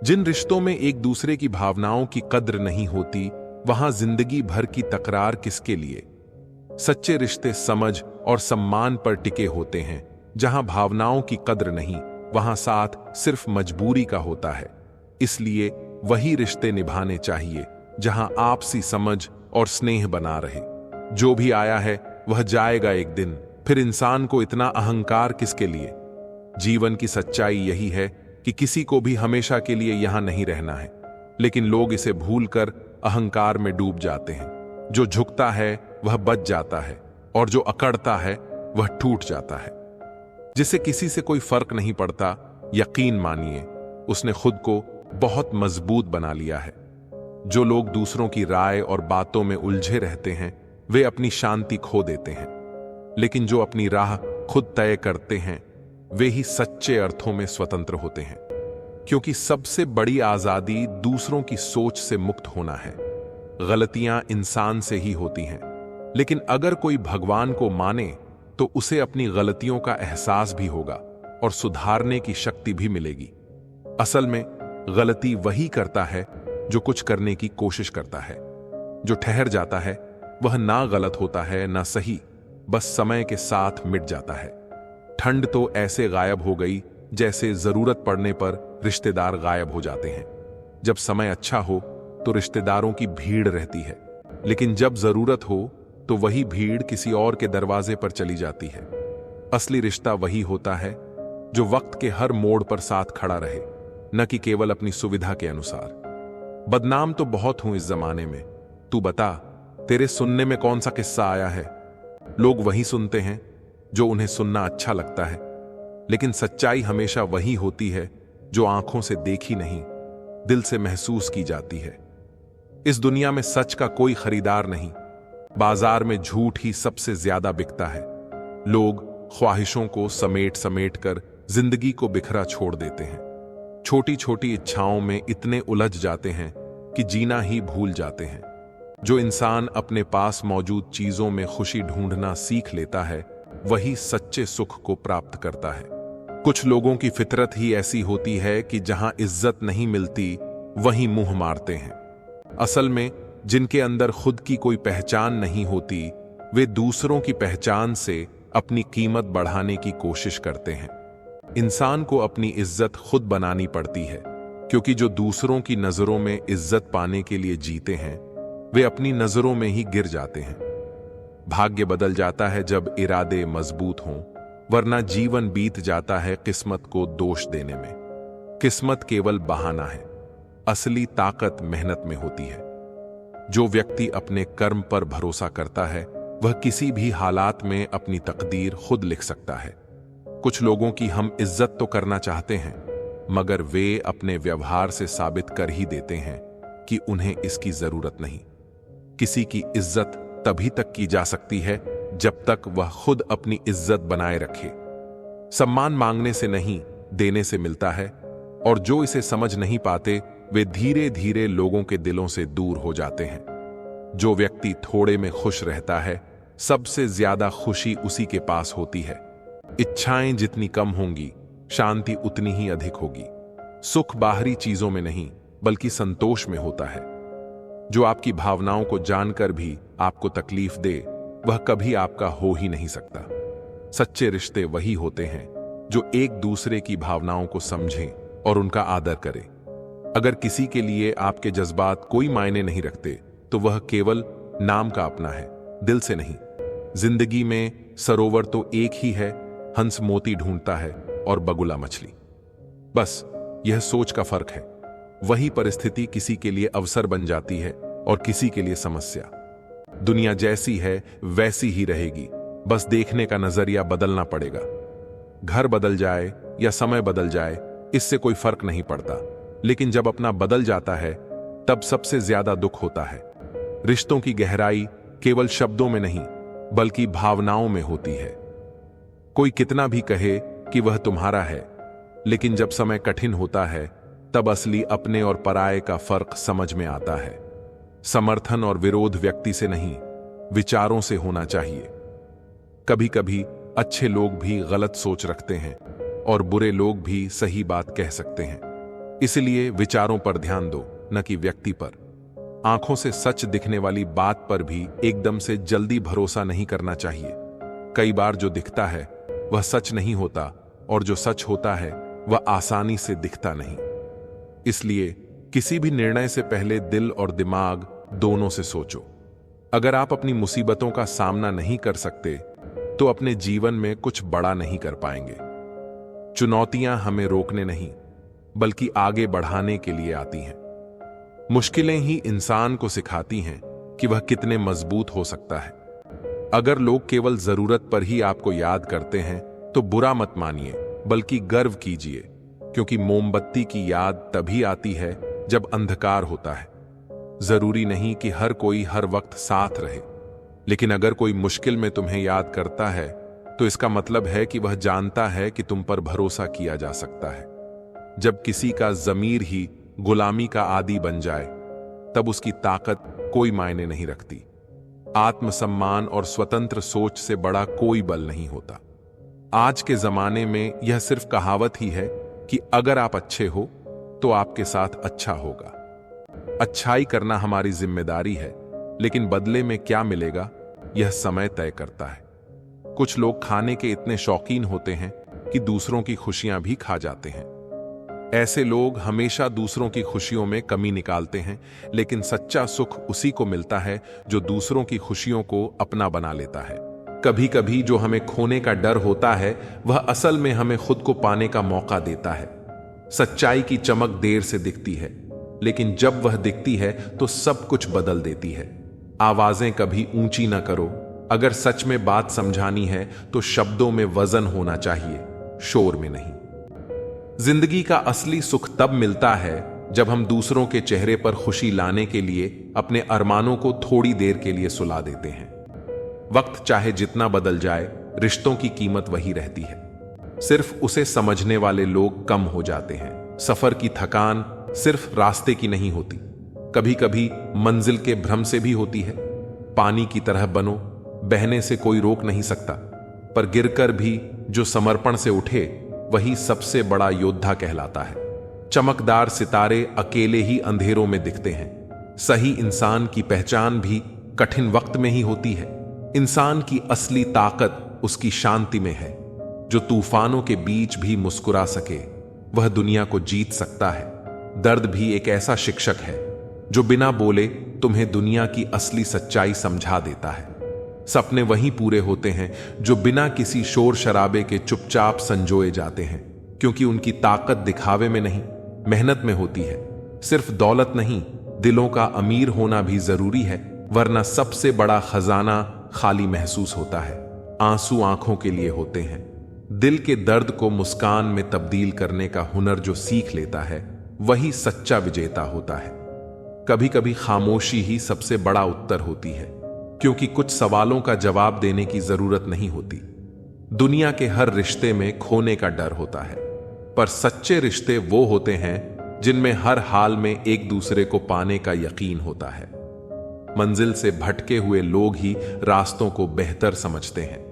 जिन रिश्तों में एक दूसरे की भावनाओं की कद्र नहीं होती, वहां जिंदगी भर की तकरार किसके लिए। सच्चे रिश्ते समझ और सम्मान पर टिके होते हैं। जहां भावनाओं की कद्र नहीं, वहां साथ सिर्फ मजबूरी का होता है। इसलिए वही रिश्ते निभाने चाहिए जहां आपसी समझ और स्नेह बना रहे। जो भी आया है वह जाएगा एक दिन, फिर इंसान को इतना अहंकार किसके लिए। जीवन की सच्चाई यही है कि किसी को भी हमेशा के लिए यहां नहीं रहना है, लेकिन लोग इसे भूलकर अहंकार में डूब जाते हैं। जो झुकता है वह बच जाता है, और जो अकड़ता है वह टूट जाता है। जिसे किसी से कोई फर्क नहीं पड़ता, यकीन मानिए उसने खुद को बहुत मजबूत बना लिया है। जो लोग दूसरों की राय और बातों में उलझे रहते हैं, वे अपनी शांति खो देते हैं। लेकिन जो अपनी राह खुद तय करते हैं, वे ही सच्चे अर्थों में स्वतंत्र होते हैं। क्योंकि सबसे बड़ी आजादी दूसरों की सोच से मुक्त होना है। गलतियां इंसान से ही होती हैं, लेकिन अगर कोई भगवान को माने तो उसे अपनी गलतियों का एहसास भी होगा और सुधारने की शक्ति भी मिलेगी। असल में गलती वही करता है जो कुछ करने की कोशिश करता है। जो ठहर जाता है वह ना गलत होता है ना सही, बस समय के साथ मिट जाता है। ठंड तो ऐसे गायब हो गई जैसे जरूरत पड़ने पर रिश्तेदार गायब हो जाते हैं। जब समय अच्छा हो तो रिश्तेदारों की भीड़ रहती है, लेकिन जब जरूरत हो तो वही भीड़ किसी और के दरवाजे पर चली जाती है। असली रिश्ता वही होता है जो वक्त के हर मोड़ पर साथ खड़ा रहे, न कि केवल अपनी सुविधा के अनुसार। बदनाम तो बहुत हूं इस जमाने में। तू बता, तेरे सुनने में कौन सा किस्सा आया है। लोग वही सुनते हैं जो उन्हें सुनना अच्छा लगता है, लेकिन सच्चाई हमेशा वही होती है जो आंखों से देखी नहीं, दिल से महसूस की जाती है। इस दुनिया में सच का कोई खरीदार नहीं। बाजार में झूठ ही सबसे ज्यादा बिकता है। लोग ख्वाहिशों को समेट समेट कर जिंदगी को बिखरा छोड़ देते हैं। छोटी छोटी इच्छाओं में इतने उलझ जाते हैं कि जीना ही भूल जाते हैं। जो इंसान अपने पास मौजूद चीजों में खुशी ढूंढना सीख लेता है, वही सच्चे सुख को प्राप्त करता है। कुछ लोगों की फितरत ही ऐसी होती है कि जहां इज्जत नहीं मिलती, वहीं मुंह मारते हैं। असल में जिनके अंदर खुद की कोई पहचान नहीं होती, वे दूसरों की पहचान से अपनी कीमत बढ़ाने की कोशिश करते हैं। इंसान को अपनी इज्जत खुद बनानी पड़ती है, क्योंकि जो दूसरों की नजरों में इज्जत पाने के लिए जीते हैं, वे अपनी नजरों में ही गिर जाते हैं। भाग्य बदल जाता है जब इरादे मजबूत हों, वरना जीवन बीत जाता है किस्मत को दोष देने में। किस्मत केवल बहाना है, असली ताकत मेहनत में होती है। जो व्यक्ति अपने कर्म पर भरोसा करता है, वह किसी भी हालात में अपनी तकदीर खुद लिख सकता है। कुछ लोगों की हम इज्जत तो करना चाहते हैं, मगर वे अपने व्यवहार से साबित कर ही देते हैं कि उन्हें इसकी जरूरत नहीं। किसी की इज्जत तभी तक की जा सकती है जब तक वह खुद अपनी इज्जत बनाए रखे। सम्मान मांगने से नहीं, देने से मिलता है, और जो इसे समझ नहीं पाते, वे धीरे धीरे लोगों के दिलों से दूर हो जाते हैं। जो व्यक्ति थोड़े में खुश रहता है, सबसे ज्यादा खुशी उसी के पास होती है। इच्छाएं जितनी कम होंगी, शांति उतनी ही अधिक होगी। सुख बाहरी चीजों में नहीं, बल्कि संतोष में होता है। जो आपकी भावनाओं को जानकर भी आपको तकलीफ दे, वह कभी आपका हो ही नहीं सकता। सच्चे रिश्ते वही होते हैं जो एक दूसरे की भावनाओं को समझें और उनका आदर करें। अगर किसी के लिए आपके जज्बात कोई मायने नहीं रखते, तो वह केवल नाम का अपना है, दिल से नहीं। जिंदगी में सरोवर तो एक ही है, हंस मोती ढूंढता है और बगुला मछली। बस यह सोच का फर्क है। वही परिस्थिति किसी के लिए अवसर बन जाती है और किसी के लिए समस्या। दुनिया जैसी है वैसी ही रहेगी, बस देखने का नजरिया बदलना पड़ेगा। घर बदल जाए या समय बदल जाए, इससे कोई फर्क नहीं पड़ता, लेकिन जब अपना बदल जाता है, तब सबसे ज्यादा दुख होता है। रिश्तों की गहराई केवल शब्दों में नहीं, बल्कि भावनाओं में होती है। कोई कितना भी कहे कि वह तुम्हारा है, लेकिन जब समय कठिन होता है, तब असली अपने और पराये का फर्क समझ में आता है। समर्थन और विरोध व्यक्ति से नहीं, विचारों से होना चाहिए। कभी कभी अच्छे लोग भी गलत सोच रखते हैं और बुरे लोग भी सही बात कह सकते हैं। इसलिए विचारों पर ध्यान दो, न कि व्यक्ति पर। आंखों से सच दिखने वाली बात पर भी एकदम से जल्दी भरोसा नहीं करना चाहिए। कई बार जो दिखता है वह सच नहीं होता, और जो सच होता है वह आसानी से दिखता नहीं। इसलिए किसी भी निर्णय से पहले दिल और दिमाग दोनों से सोचो। अगर आप अपनी मुसीबतों का सामना नहीं कर सकते तो अपने जीवन में कुछ बड़ा नहीं कर पाएंगे। चुनौतियां हमें रोकने नहीं बल्कि आगे बढ़ाने के लिए आती हैं। मुश्किलें ही इंसान को सिखाती हैं कि वह कितने मजबूत हो सकता है। अगर लोग केवल जरूरत पर ही आपको याद करते हैं तो बुरा मत मानिए, बल्कि गर्व कीजिए, क्योंकि मोमबत्ती की याद तभी आती है जब अंधकार होता है। जरूरी नहीं कि हर कोई हर वक्त साथ रहे, लेकिन अगर कोई मुश्किल में तुम्हें याद करता है तो इसका मतलब है कि वह जानता है कि तुम पर भरोसा किया जा सकता है। जब किसी का ज़मीर ही गुलामी का आदी बन जाए तब उसकी ताकत कोई मायने नहीं रखती। आत्मसम्मान और स्वतंत्र सोच से बड़ा कोई बल नहीं होता। आज के जमाने में यह सिर्फ कहावत ही है कि अगर आप अच्छे हो तो आपके साथ अच्छा होगा। अच्छाई करना हमारी जिम्मेदारी है, लेकिन बदले में क्या मिलेगा यह समय तय करता है। कुछ लोग खाने के इतने शौकीन होते हैं कि दूसरों की खुशियां भी खा जाते हैं। ऐसे लोग हमेशा दूसरों की खुशियों में कमी निकालते हैं, लेकिन सच्चा सुख उसी को मिलता है जो दूसरों की खुशियों को अपना बना लेता है। कभी कभी जो हमें खोने का डर होता है वह असल में हमें खुद को पाने का मौका देता है। सच्चाई की चमक देर से दिखती है, लेकिन जब वह दिखती है तो सब कुछ बदल देती है। आवाजें कभी ऊंची न करो। अगर सच में बात समझानी है तो शब्दों में वजन होना चाहिए, शोर में नहीं। जिंदगी का असली सुख तब मिलता है जब हम दूसरों के चेहरे पर खुशी लाने के लिए अपने अरमानों को थोड़ी देर के लिए सुला देते हैं। वक्त चाहे जितना बदल जाए, रिश्तों की कीमत वही रहती है। सिर्फ उसे समझने वाले लोग कम हो जाते हैं। सफर की थकान सिर्फ रास्ते की नहीं होती, कभी कभी मंजिल के भ्रम से भी होती है। पानी की तरह बनो, बहने से कोई रोक नहीं सकता, पर गिरकर भी जो समर्पण से उठे वही सबसे बड़ा योद्धा कहलाता है। चमकदार सितारे अकेले ही अंधेरों में दिखते हैं। सही इंसान की पहचान भी कठिन वक्त में ही होती है। इंसान की असली ताकत उसकी शांति में है। जो तूफानों के बीच भी मुस्कुरा सके वह दुनिया को जीत सकता है। दर्द भी एक ऐसा शिक्षक है जो बिना बोले तुम्हें दुनिया की असली सच्चाई समझा देता है। सपने वहीं पूरे होते हैं जो बिना किसी शोर शराबे के चुपचाप संजोए जाते हैं, क्योंकि उनकी ताकत दिखावे में नहीं, मेहनत में होती है। सिर्फ दौलत नहीं, दिलों का अमीर होना भी जरूरी है, वरना सबसे बड़ा खजाना खाली महसूस होता है। आंसू आंखों के लिए होते हैं। दिल के दर्द को मुस्कान में तब्दील करने का हुनर जो सीख लेता है वही सच्चा विजेता होता है। कभी कभी खामोशी ही सबसे बड़ा उत्तर होती है, क्योंकि कुछ सवालों का जवाब देने की जरूरत नहीं होती। दुनिया के हर रिश्ते में खोने का डर होता है, पर सच्चे रिश्ते वो होते हैं जिनमें हर हाल में एक दूसरे को पाने का यकीन होता है। मंजिल से भटके हुए लोग ही रास्तों को बेहतर समझते हैं,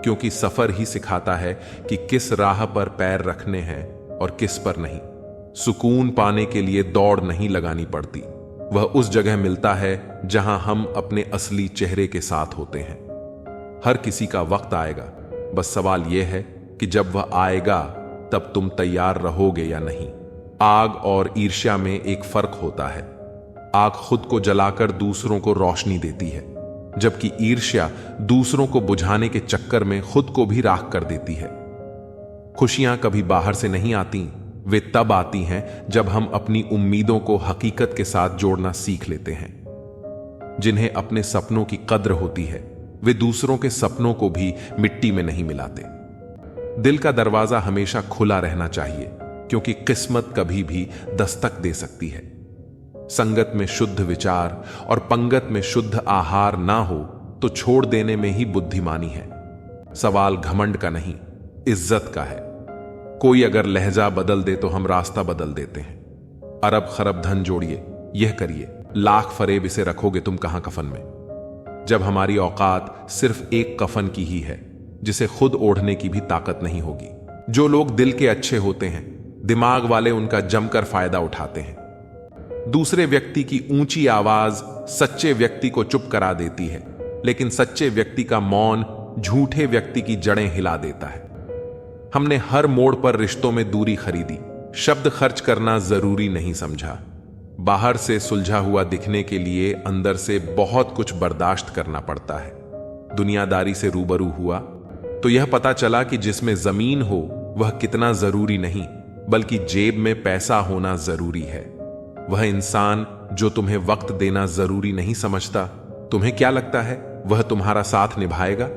क्योंकि सफर ही सिखाता है कि किस राह पर पैर रखने हैं और किस पर नहीं। सुकून पाने के लिए दौड़ नहीं लगानी पड़ती, वह उस जगह मिलता है जहां हम अपने असली चेहरे के साथ होते हैं। हर किसी का वक्त आएगा, बस सवाल यह है कि जब वह आएगा तब तुम तैयार रहोगे या नहीं। आग और ईर्ष्या में एक फर्क होता है। आग खुद को जलाकर दूसरों को रोशनी देती है, जबकि ईर्ष्या दूसरों को बुझाने के चक्कर में खुद को भी राख कर देती है। खुशियां कभी बाहर से नहीं आती, वे तब आती हैं जब हम अपनी उम्मीदों को हकीकत के साथ जोड़ना सीख लेते हैं। जिन्हें अपने सपनों की कद्र होती है वे दूसरों के सपनों को भी मिट्टी में नहीं मिलाते। दिल का दरवाजा हमेशा खुला रहना चाहिए, क्योंकि किस्मत कभी भी दस्तक दे सकती है। संगत में शुद्ध विचार और पंगत में शुद्ध आहार ना हो तो छोड़ देने में ही बुद्धिमानी है। सवाल घमंड का नहीं, इज्जत का है। कोई अगर लहजा बदल दे तो हम रास्ता बदल देते हैं। अरब खरब धन जोड़िए, यह करिए, लाख फरेब इसे रखोगे तुम कहां कफन में। जब हमारी औकात सिर्फ एक कफन की ही है जिसे खुद ओढ़ने की भी ताकत नहीं होगी। जो लोग दिल के अच्छे होते हैं दिमाग वाले उनका जमकर फायदा उठाते हैं। दूसरे व्यक्ति की ऊंची आवाज सच्चे व्यक्ति को चुप करा देती है, लेकिन सच्चे व्यक्ति का मौन झूठे व्यक्ति की जड़ें हिला देता है। हमने हर मोड़ पर रिश्तों में दूरी खरीदी, शब्द खर्च करना जरूरी नहीं समझा। बाहर से सुलझा हुआ दिखने के लिए अंदर से बहुत कुछ बर्दाश्त करना पड़ता है। दुनियादारी से रूबरू हुआ तो यह पता चला कि जिसमें जमीन हो वह कितना जरूरी नहीं, बल्कि जेब में पैसा होना जरूरी है। वह इंसान जो तुम्हें वक्त देना जरूरी नहीं समझता, तुम्हें क्या लगता है वह तुम्हारा साथ निभाएगा?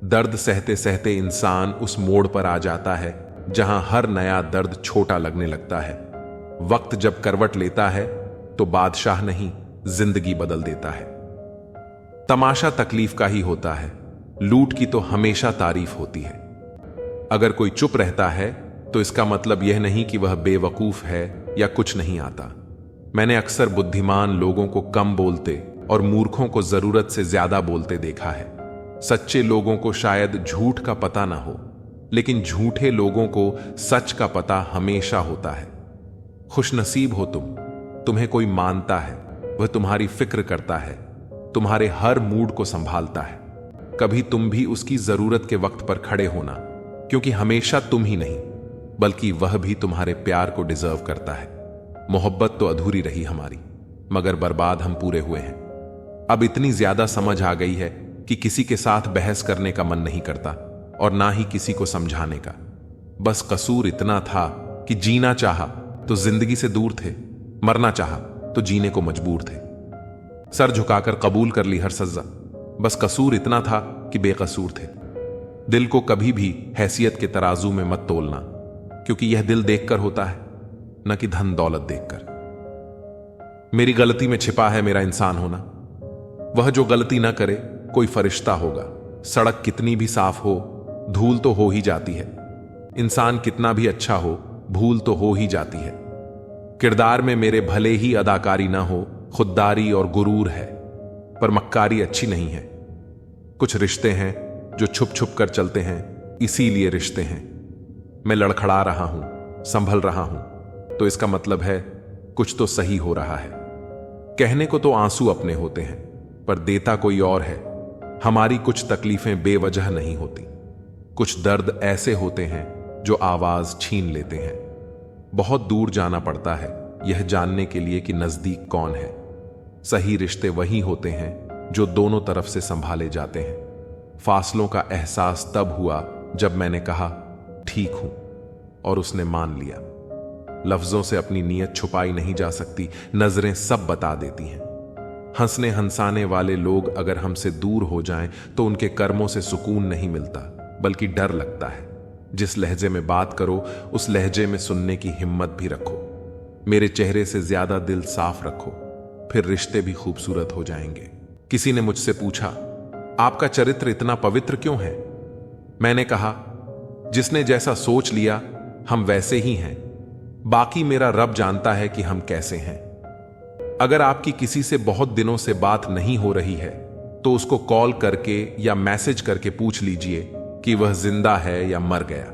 दर्द सहते सहते इंसान उस मोड़ पर आ जाता है जहां हर नया दर्द छोटा लगने लगता है। वक्त जब करवट लेता है तो बादशाह नहीं, जिंदगी बदल देता है। तमाशा तकलीफ का ही होता है, लूट की तो हमेशा तारीफ होती है। अगर कोई चुप रहता है तो इसका मतलब यह नहीं कि वह बेवकूफ है या कुछ नहीं आता। मैंने अक्सर बुद्धिमान लोगों को कम बोलते और मूर्खों को जरूरत से ज्यादा बोलते देखा है। सच्चे लोगों को शायद झूठ का पता ना हो, लेकिन झूठे लोगों को सच का पता हमेशा होता है। खुशनसीब हो तुम, तुम्हें कोई मानता है, वह तुम्हारी फिक्र करता है, तुम्हारे हर मूड को संभालता है। कभी तुम भी उसकी जरूरत के वक्त पर खड़े होना, क्योंकि हमेशा तुम ही नहीं बल्कि वह भी तुम्हारे प्यार को डिजर्व करता है। मोहब्बत तो अधूरी रही हमारी, मगर बर्बाद हम पूरे हुए हैं। अब इतनी ज्यादा समझ आ गई है कि किसी के साथ बहस करने का मन नहीं करता और ना ही किसी को समझाने का। बस कसूर इतना था कि जीना चाहा तो जिंदगी से दूर थे, मरना चाहा तो जीने को मजबूर थे। सर झुकाकर कबूल कर ली हर सजा, बस कसूर इतना था कि बेकसूर थे। दिल को कभी भी हैसियत के तराजू में मत तोलना, क्योंकि यह दिल देखकर होता है, न कि धन दौलत देखकर। मेरी गलती में छिपा है मेरा इंसान होना। वह जो गलती ना करे कोई फरिश्ता होगा। सड़क कितनी भी साफ हो, धूल तो हो ही जाती है। इंसान कितना भी अच्छा हो, भूल तो हो ही जाती है। किरदार में मेरे भले ही अदाकारी ना हो, खुददारी और गुरूर है, पर मक्कारी अच्छी नहीं है। कुछ रिश्ते हैं जो छुप छुप कर चलते हैं, इसीलिए रिश्ते हैं। मैं लड़खड़ा रहा हूं, संभल रहा हूं, तो इसका मतलब है कुछ तो सही हो रहा है। कहने को तो आंसू अपने होते हैं, पर देता कोई और है। हमारी कुछ तकलीफें बेवजह नहीं होती। कुछ दर्द ऐसे होते हैं जो आवाज छीन लेते हैं। बहुत दूर जाना पड़ता है यह जानने के लिए कि नजदीक कौन है। सही रिश्ते वही होते हैं जो दोनों तरफ से संभाले जाते हैं। फासलों का एहसास तब हुआ जब मैंने कहा ठीक हूं, और उसने मान लिया। लफ्जों से अपनी नीयत छुपाई नहीं जा सकती, नजरें सब बता देती हैं। हंसने हंसाने वाले लोग अगर हमसे दूर हो जाएं तो उनके कर्मों से सुकून नहीं मिलता, बल्कि डर लगता है। जिस लहजे में बात करो उस लहजे में सुनने की हिम्मत भी रखो। मेरे चेहरे से ज्यादा दिल साफ रखो, फिर रिश्ते भी खूबसूरत हो जाएंगे। किसी ने मुझसे पूछा, आपका चरित्र इतना पवित्र क्यों है? मैंने कहा, जिसने जैसा सोच लिया हम वैसे ही हैं। बाकी मेरा रब जानता है कि हम कैसे हैं। अगर आपकी किसी से बहुत दिनों से बात नहीं हो रही है तो उसको कॉल करके या मैसेज करके पूछ लीजिए कि वह जिंदा है या मर गया।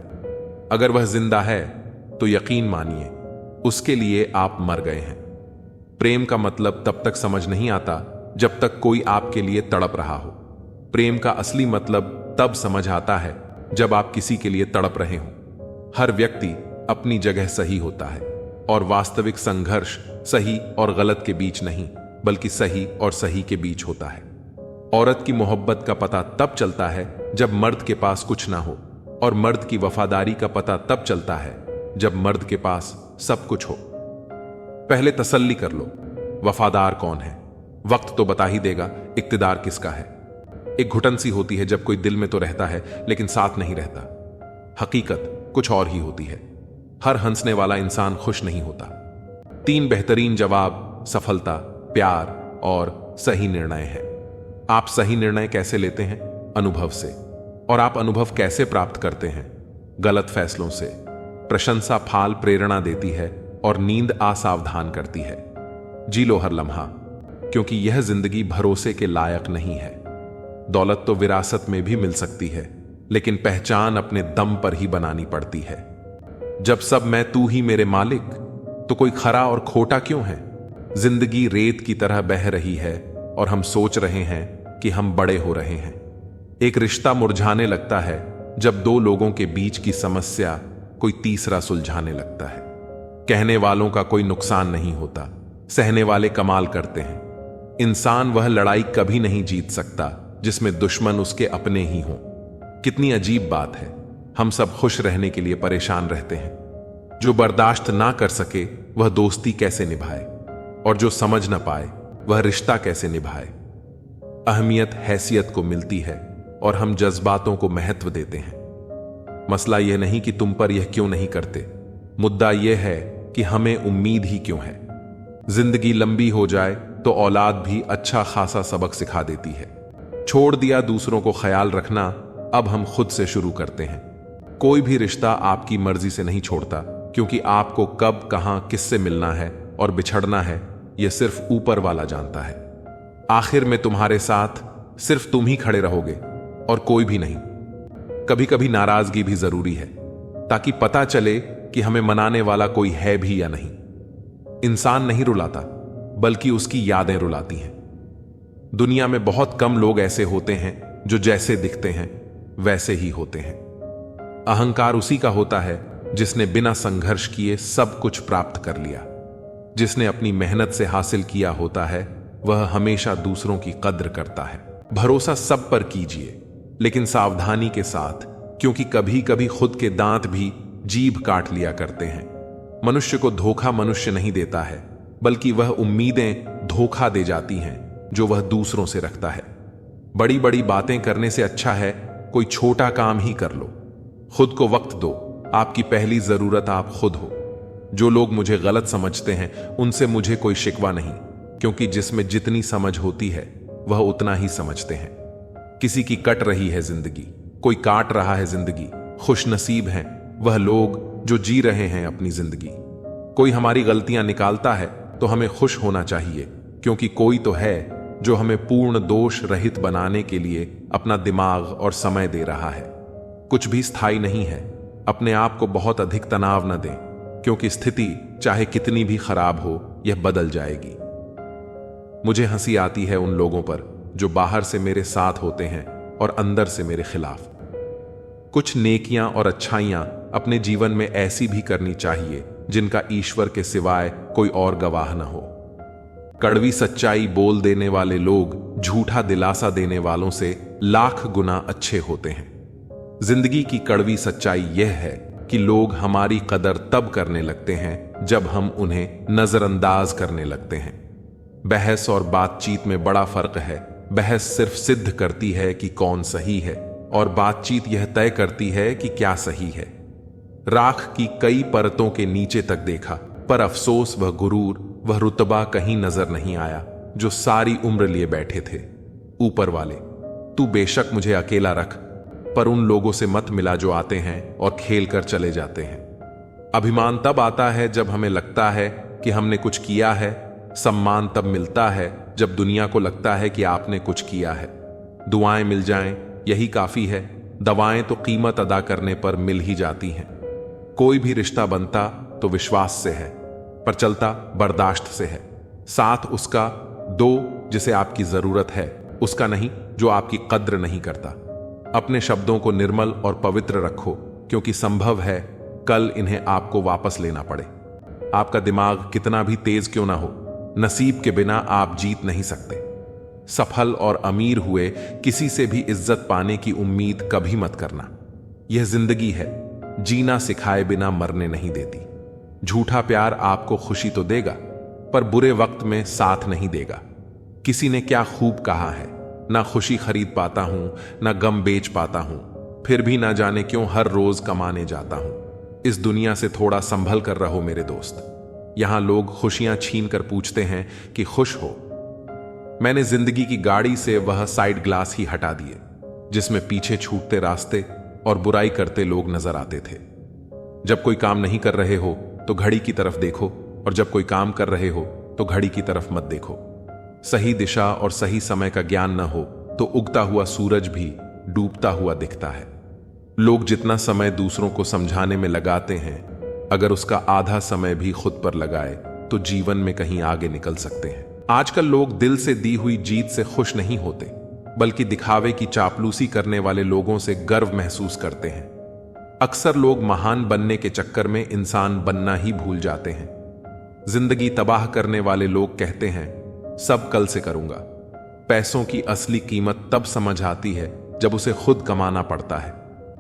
अगर वह जिंदा है तो यकीन मानिए उसके लिए आप मर गए हैं। प्रेम का मतलब तब तक समझ नहीं आता जब तक कोई आपके लिए तड़प रहा हो। प्रेम का असली मतलब तब समझ आता है जब आप किसी के लिए तड़प रहे हो। हर व्यक्ति अपनी जगह सही होता है और वास्तविक संघर्ष सही और गलत के बीच नहीं, बल्कि सही और सही के बीच होता है। औरत की मोहब्बत का पता तब चलता है जब मर्द के पास कुछ ना हो, और मर्द की वफादारी का पता तब चलता है जब मर्द के पास सब कुछ हो। पहले तसल्ली कर लो, वफादार कौन है? वक्त तो बता ही देगा इक्तिदार किसका है। एक घुटन सी होती है जब कोई दिल में तो रहता है लेकिन साथ नहीं रहता। हकीकत कुछ और ही होती है। हर हंसने वाला इंसान खुश नहीं होता। 3 बेहतरीन जवाब सफलता, प्यार और सही निर्णय है। आप सही निर्णय कैसे लेते हैं? अनुभव से। और आप अनुभव कैसे प्राप्त करते हैं? गलत फैसलों से। प्रशंसा फाल प्रेरणा देती है और नींद असावधान करती है। जी लो हर लम्हा, क्योंकि यह जिंदगी भरोसे के लायक नहीं है। दौलत तो विरासत में भी मिल सकती है, लेकिन पहचान अपने दम पर ही बनानी पड़ती है। जब सब मैं तू ही मेरे मालिक, तो कोई खरा और खोटा क्यों है? जिंदगी रेत की तरह बह रही है और हम सोच रहे हैं कि हम बड़े हो रहे हैं। एक रिश्ता मुरझाने लगता है जब दो लोगों के बीच की समस्या कोई तीसरा सुलझाने लगता है। कहने वालों का कोई नुकसान नहीं होता, सहने वाले कमाल करते हैं। इंसान वह लड़ाई कभी नहीं जीत सकता जिसमें दुश्मन उसके अपने ही हों। कितनी अजीब बात है, हम सब खुश रहने के लिए परेशान रहते हैं। जो बर्दाश्त ना कर सके वह दोस्ती कैसे निभाए, और जो समझ ना पाए वह रिश्ता कैसे निभाए। अहमियत हैसियत को मिलती है और हम जज्बातों को महत्व देते हैं। मसला यह नहीं कि तुम पर यह क्यों नहीं करते, मुद्दा यह है कि हमें उम्मीद ही क्यों है। जिंदगी लंबी हो जाए तो औलाद भी अच्छा खासा सबक सिखा देती है। छोड़ दिया दूसरों को ख्याल रखना, अब हम खुद से शुरू करते हैं। कोई भी रिश्ता आपकी मर्जी से नहीं छोड़ता, क्योंकि आपको कब कहां किससे मिलना है और बिछड़ना है यह सिर्फ ऊपर वाला जानता है। आखिर में तुम्हारे साथ सिर्फ तुम ही खड़े रहोगे और कोई भी नहीं। कभी कभी नाराजगी भी जरूरी है, ताकि पता चले कि हमें मनाने वाला कोई है भी या नहीं। इंसान नहीं रुलाता, बल्कि उसकी यादें रुलाती हैं। दुनिया में बहुत कम लोग ऐसे होते हैं जो जैसे दिखते हैं वैसे ही होते हैं। अहंकार उसी का होता है जिसने बिना संघर्ष किए सब कुछ प्राप्त कर लिया। जिसने अपनी मेहनत से हासिल किया होता है वह हमेशा दूसरों की कद्र करता है। भरोसा सब पर कीजिए, लेकिन सावधानी के साथ, क्योंकि कभी कभी खुद के दांत भी जीभ काट लिया करते हैं। मनुष्य को धोखा मनुष्य नहीं देता है, बल्कि वह उम्मीदें धोखा दे जाती हैं जो वह दूसरों से रखता है। बड़ी बड़ी बातें करने से अच्छा है कोई छोटा काम ही कर लो। खुद को वक्त दो, आपकी पहली जरूरत आप खुद हो। जो लोग मुझे गलत समझते हैं उनसे मुझे कोई शिकवा नहीं, क्योंकि जिसमें जितनी समझ होती है वह उतना ही समझते हैं। किसी की कट रही है जिंदगी, कोई काट रहा है जिंदगी। खुश नसीब हैं वह लोग जो जी रहे हैं अपनी जिंदगी। कोई हमारी गलतियां निकालता है तो हमें खुश होना चाहिए, क्योंकि कोई तो है जो हमें पूर्ण दोष रहित बनाने के लिए अपना दिमाग और समय दे रहा है। कुछ भी स्थायी नहीं है। अपने आप को बहुत अधिक तनाव न दें, क्योंकि स्थिति चाहे कितनी भी खराब हो यह बदल जाएगी। मुझे हंसी आती है उन लोगों पर जो बाहर से मेरे साथ होते हैं और अंदर से मेरे खिलाफ। कुछ नेकियां और अच्छाइयां अपने जीवन में ऐसी भी करनी चाहिए जिनका ईश्वर के सिवाय कोई और गवाह न हो। कड़वी सच्चाई बोल देने वाले लोग झूठा दिलासा देने वालों से लाख गुना अच्छे होते हैं। जिंदगी की कड़वी सच्चाई यह है कि लोग हमारी कदर तब करने लगते हैं जब हम उन्हें नजरअंदाज करने लगते हैं। बहस और बातचीत में बड़ा फर्क है। बहस सिर्फ सिद्ध करती है कि कौन सही है, और बातचीत यह तय करती है कि क्या सही है। राख की कई परतों के नीचे तक देखा, पर अफसोस वह गुरूर, वह रुतबा कहीं नजर नहीं आया जो सारी उम्र लिए बैठे थे। ऊपर वाले, तू बेशक मुझे अकेला रख, पर उन लोगों से मत मिला जो आते हैं और खेल कर चले जाते हैं। अभिमान तब आता है जब हमें लगता है कि हमने कुछ किया है। सम्मान तब मिलता है जब दुनिया को लगता है कि आपने कुछ किया है। दुआएं मिल जाएं यही काफी है, दवाएं तो कीमत अदा करने पर मिल ही जाती हैं। कोई भी रिश्ता बनता तो विश्वास से है, पर चलता बर्दाश्त से है। साथ उसका दो जिसे आपकी जरूरत है, उसका नहीं जो आपकी कद्र नहीं करता। अपने शब्दों को निर्मल और पवित्र रखो, क्योंकि संभव है कल इन्हें आपको वापस लेना पड़े। आपका दिमाग कितना भी तेज क्यों ना हो, नसीब के बिना आप जीत नहीं सकते। सफल और अमीर हुए किसी से भी इज्जत पाने की उम्मीद कभी मत करना। यह जिंदगी है, जीना सिखाए बिना मरने नहीं देती। झूठा प्यार आपको खुशी तो देगा, पर बुरे वक्त में साथ नहीं देगा। किसी ने क्या खूब कहा है, ना खुशी खरीद पाता हूं, ना गम बेच पाता हूं, फिर भी ना जाने क्यों हर रोज कमाने जाता हूं। इस दुनिया से थोड़ा संभल कर रहो मेरे दोस्त। यहां लोग खुशियां छीन कर पूछते हैं कि खुश हो। मैंने जिंदगी की गाड़ी से वह साइड ग्लास ही हटा दिए जिसमें पीछे छूटते रास्ते और बुराई करते लोग नजर आते थे। जब कोई काम नहीं कर रहे हो तो घड़ी की तरफ देखो, और जब कोई काम कर रहे हो तो घड़ी की तरफ मत देखो। सही दिशा और सही समय का ज्ञान न हो तो उगता हुआ सूरज भी डूबता हुआ दिखता है। लोग जितना समय दूसरों को समझाने में लगाते हैं अगर उसका आधा समय भी खुद पर लगाए तो जीवन में कहीं आगे निकल सकते हैं। आजकल लोग दिल से दी हुई जीत से खुश नहीं होते, बल्कि दिखावे की चापलूसी करने वाले लोगों से गर्व महसूस करते हैं। अक्सर लोग महान बनने के चक्कर में इंसान बनना ही भूल जाते हैं। जिंदगी तबाह करने वाले लोग कहते हैं, सब कल से करूंगा। पैसों की असली कीमत तब समझ आती है जब उसे खुद कमाना पड़ता है।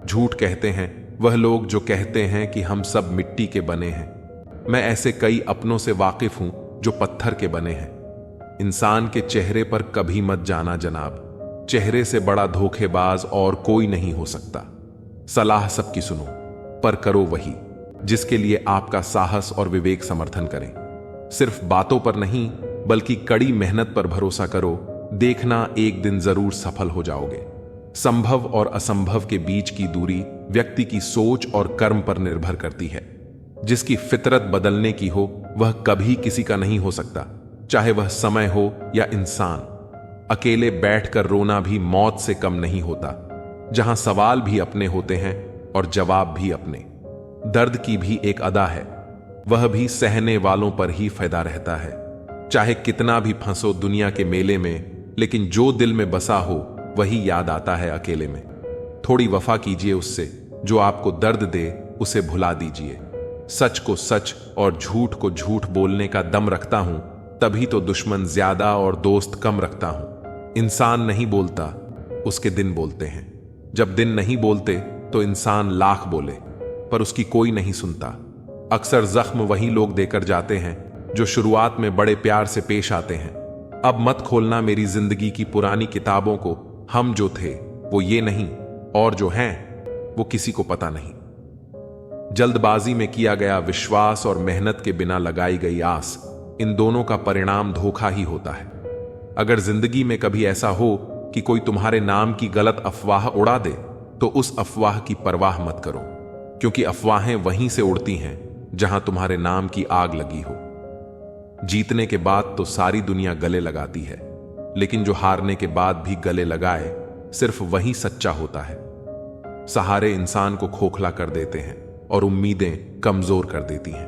झूठ कहते हैं वह लोग जो कहते हैं कि हम सब मिट्टी के बने हैं। मैं ऐसे कई अपनों से वाकिफ हूं जो पत्थर के बने हैं। इंसान के चेहरे पर कभी मत जाना जनाब, चेहरे से बड़ा धोखेबाज और कोई नहीं हो सकता। सलाह सबकी सुनो, पर करो वही जिसके लिए आपका साहस और विवेक समर्थन करें। सिर्फ बातों पर नहीं, बल्कि कड़ी मेहनत पर भरोसा करो। देखना एक दिन जरूर सफल हो जाओगे। संभव और असंभव के बीच की दूरी व्यक्ति की सोच और कर्म पर निर्भर करती है। जिसकी फितरत बदलने की हो वह कभी किसी का नहीं हो सकता, चाहे वह समय हो या इंसान। अकेले बैठकर रोना भी मौत से कम नहीं होता। जहां सवाल भी अपने होते हैं और जवाब भी अपने। दर्द की भी एक अदा है, वह भी सहने वालों पर ही फायदा रहता है। चाहे कितना भी फंसो दुनिया के मेले में, लेकिन जो दिल में बसा हो वही याद आता है अकेले में। थोड़ी वफा कीजिए उससे, जो आपको दर्द दे उसे भुला दीजिए। सच को सच और झूठ को झूठ बोलने का दम रखता हूं, तभी तो दुश्मन ज्यादा और दोस्त कम रखता हूं। इंसान नहीं बोलता, उसके दिन बोलते हैं। जब दिन नहीं बोलते तो इंसान लाख बोले, पर उसकी कोई नहीं सुनता। अक्सर जख्म वही लोग देकर जाते हैं जो शुरुआत में बड़े प्यार से पेश आते हैं। अब मत खोलना मेरी जिंदगी की पुरानी किताबों को। हम जो थे वो ये नहीं, और जो हैं वो किसी को पता नहीं। जल्दबाजी में किया गया विश्वास और मेहनत के बिना लगाई गई आस, इन दोनों का परिणाम धोखा ही होता है। अगर जिंदगी में कभी ऐसा हो कि कोई तुम्हारे नाम की गलत अफवाह उड़ा दे, तो उस अफवाह की परवाह मत करो, क्योंकि अफवाहें वहीं से उड़ती हैं जहां तुम्हारे नाम की आग लगी हो। जीतने के बाद तो सारी दुनिया गले लगाती है, लेकिन जो हारने के बाद भी गले लगाए, सिर्फ वही सच्चा होता है। सहारे इंसान को खोखला कर देते हैं और उम्मीदें कमजोर कर देती हैं।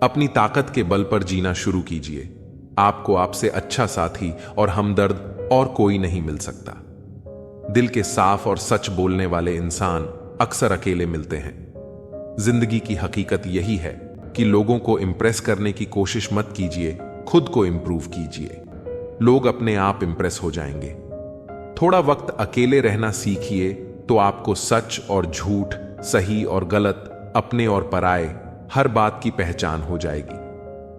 अपनी ताकत के बल पर जीना शुरू कीजिए। आपको आपसे अच्छा साथी और हमदर्द और कोई नहीं मिल सकता। दिल के साफ और सच बोलने वाले इंसान अक्सर अकेले मिलते हैं। जिंदगी की हकीकत यही है कि लोगों को इंप्रेस करने की कोशिश मत कीजिए, खुद को इंप्रूव कीजिए। लोग अपने आप इंप्रेस हो जाएंगे। थोड़ा वक्त अकेले रहना सीखिए तो आपको सच और झूठ, सही और गलत, अपने और पराये, हर बात की पहचान हो जाएगी।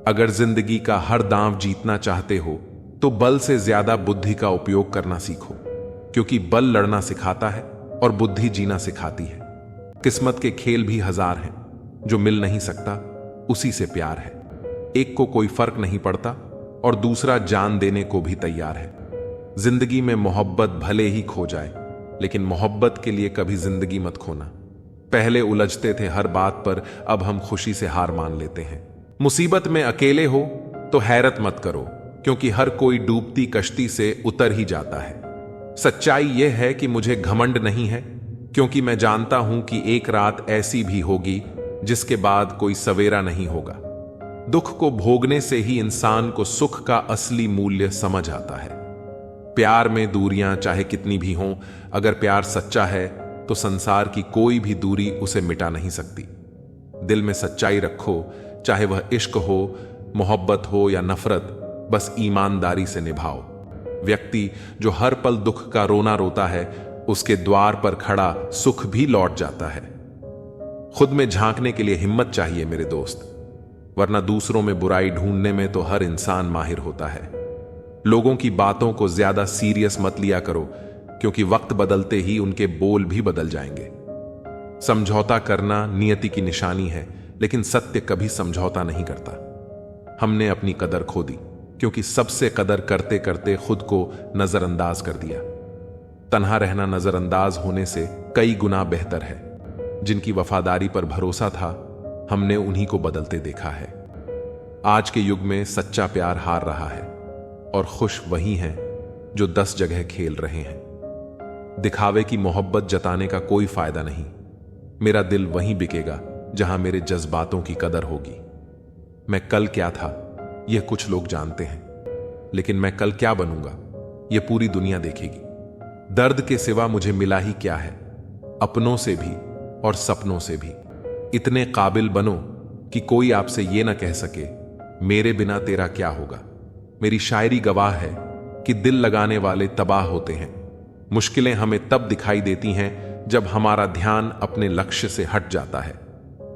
अगर जिंदगी का हर दांव जीतना चाहते हो तो बल से ज्यादा बुद्धि का उपयोग करना सीखो, क्योंकि बल लड़ना सिखाता है और बुद्धि जीना सिखाती है। किस्मत के खेल भी हजार हैं, जो मिल नहीं सकता उसी से प्यार है। एक को कोई फर्क नहीं पड़ता और दूसरा जान देने को भी तैयार है। जिंदगी में मोहब्बत भले ही खो जाए, लेकिन मोहब्बत के लिए कभी जिंदगी मत खोना। पहले उलझते थे हर बात पर, अब हम खुशी से हार मान लेते हैं। मुसीबत में अकेले हो तो हैरत मत करो, क्योंकि हर कोई डूबती कश्ती से उतर ही जाता है। सच्चाई यह है कि मुझे घमंड नहीं है, क्योंकि मैं जानता हूं कि एक रात ऐसी भी होगी जिसके बाद कोई सवेरा नहीं होगा। दुख को भोगने से ही इंसान को सुख का असली मूल्य समझ आता है। प्यार में दूरियां चाहे कितनी भी हों, अगर प्यार सच्चा है तो संसार की कोई भी दूरी उसे मिटा नहीं सकती। दिल में सच्चाई रखो, चाहे वह इश्क हो, मोहब्बत हो या नफरत, बस ईमानदारी से निभाओ। व्यक्ति जो हर पल दुख का रोना रोता है, उसके द्वार पर खड़ा सुख भी लौट जाता है। खुद में झांकने के लिए हिम्मत चाहिए मेरे दोस्त, वरना दूसरों में बुराई ढूंढने में तो हर इंसान माहिर होता है। लोगों की बातों को ज्यादा सीरियस मत लिया करो, क्योंकि वक्त बदलते ही उनके बोल भी बदल जाएंगे। समझौता करना नियति की निशानी है, लेकिन सत्य कभी समझौता नहीं करता। हमने अपनी कदर खो दी, क्योंकि सबसे कदर करते करते खुद को नजरअंदाज कर दिया। तन्हा रहना नजरअंदाज होने से कई गुना बेहतर है। जिनकी वफादारी पर भरोसा था, हमने उन्हीं को बदलते देखा है। आज के युग में सच्चा प्यार हार रहा है, और खुश वही हैं जो 10 जगह खेल रहे हैं। दिखावे की मोहब्बत जताने का कोई फायदा नहीं। मेरा दिल वहीं बिकेगा जहां मेरे जज्बातों की कदर होगी। मैं कल क्या था यह कुछ लोग जानते हैं, लेकिन मैं कल क्या बनूंगा यह पूरी दुनिया देखेगी। दर्द के सिवा मुझे मिला ही क्या है, अपनों से भी और सपनों से भी। इतने काबिल बनो कि कोई आपसे यह ना कह सके मेरे बिना तेरा क्या होगा। मेरी शायरी गवाह है कि दिल लगाने वाले तबाह होते हैं। मुश्किलें हमें तब दिखाई देती हैं जब हमारा ध्यान अपने लक्ष्य से हट जाता है।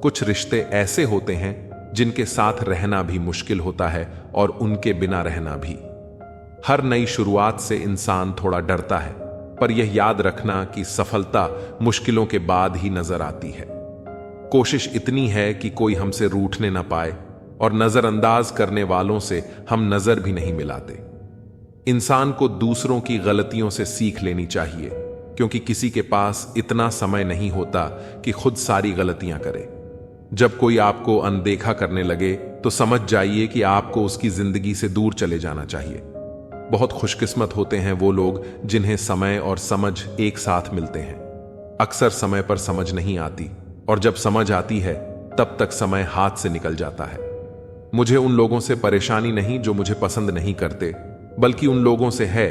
कुछ रिश्ते ऐसे होते हैं जिनके साथ रहना भी मुश्किल होता है और उनके बिना रहना भी। हर नई शुरुआत से इंसान थोड़ा डरता है, पर यह याद रखना कि सफलता मुश्किलों के बाद ही नजर आती है। कोशिश इतनी है कि कोई हमसे रूठने ना पाए, और नजरअंदाज करने वालों से हम नजर भी नहीं मिलाते। इंसान को दूसरों की गलतियों से सीख लेनी चाहिए, क्योंकि किसी के पास इतना समय नहीं होता कि खुद सारी गलतियां करे। जब कोई आपको अनदेखा करने लगे तो समझ जाइए कि आपको उसकी जिंदगी से दूर चले जाना चाहिए। बहुत खुशकिस्मत होते हैं वो लोग जिन्हें समय और समझ एक साथ मिलते हैं। अक्सर समय पर समझ नहीं आती, और जब समझ आती है तब तक समय हाथ से निकल जाता है। मुझे उन लोगों से परेशानी नहीं जो मुझे पसंद नहीं करते, बल्कि उन लोगों से है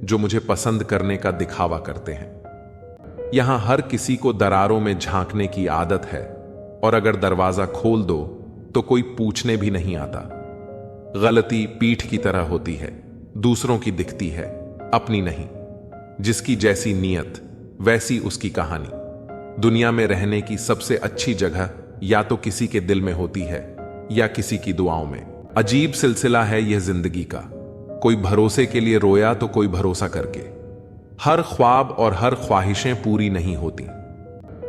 जो मुझे पसंद करने का दिखावा करते हैं। यहां हर किसी को दरारों में झांकने की आदत है, और अगर दरवाजा खोल दो तो कोई पूछने भी नहीं आता। गलती पीठ की तरह होती है, दूसरों की दिखती है, अपनी नहीं। जिसकी जैसी नीयत वैसी उसकी कहानी। दुनिया में रहने की सबसे अच्छी जगह या तो किसी के दिल में होती है या किसी की दुआओं में। अजीब सिलसिला है यह जिंदगी का। कोई भरोसे के लिए रोया तो कोई भरोसा करके। हर ख्वाब और हर ख्वाहिशें पूरी नहीं होती।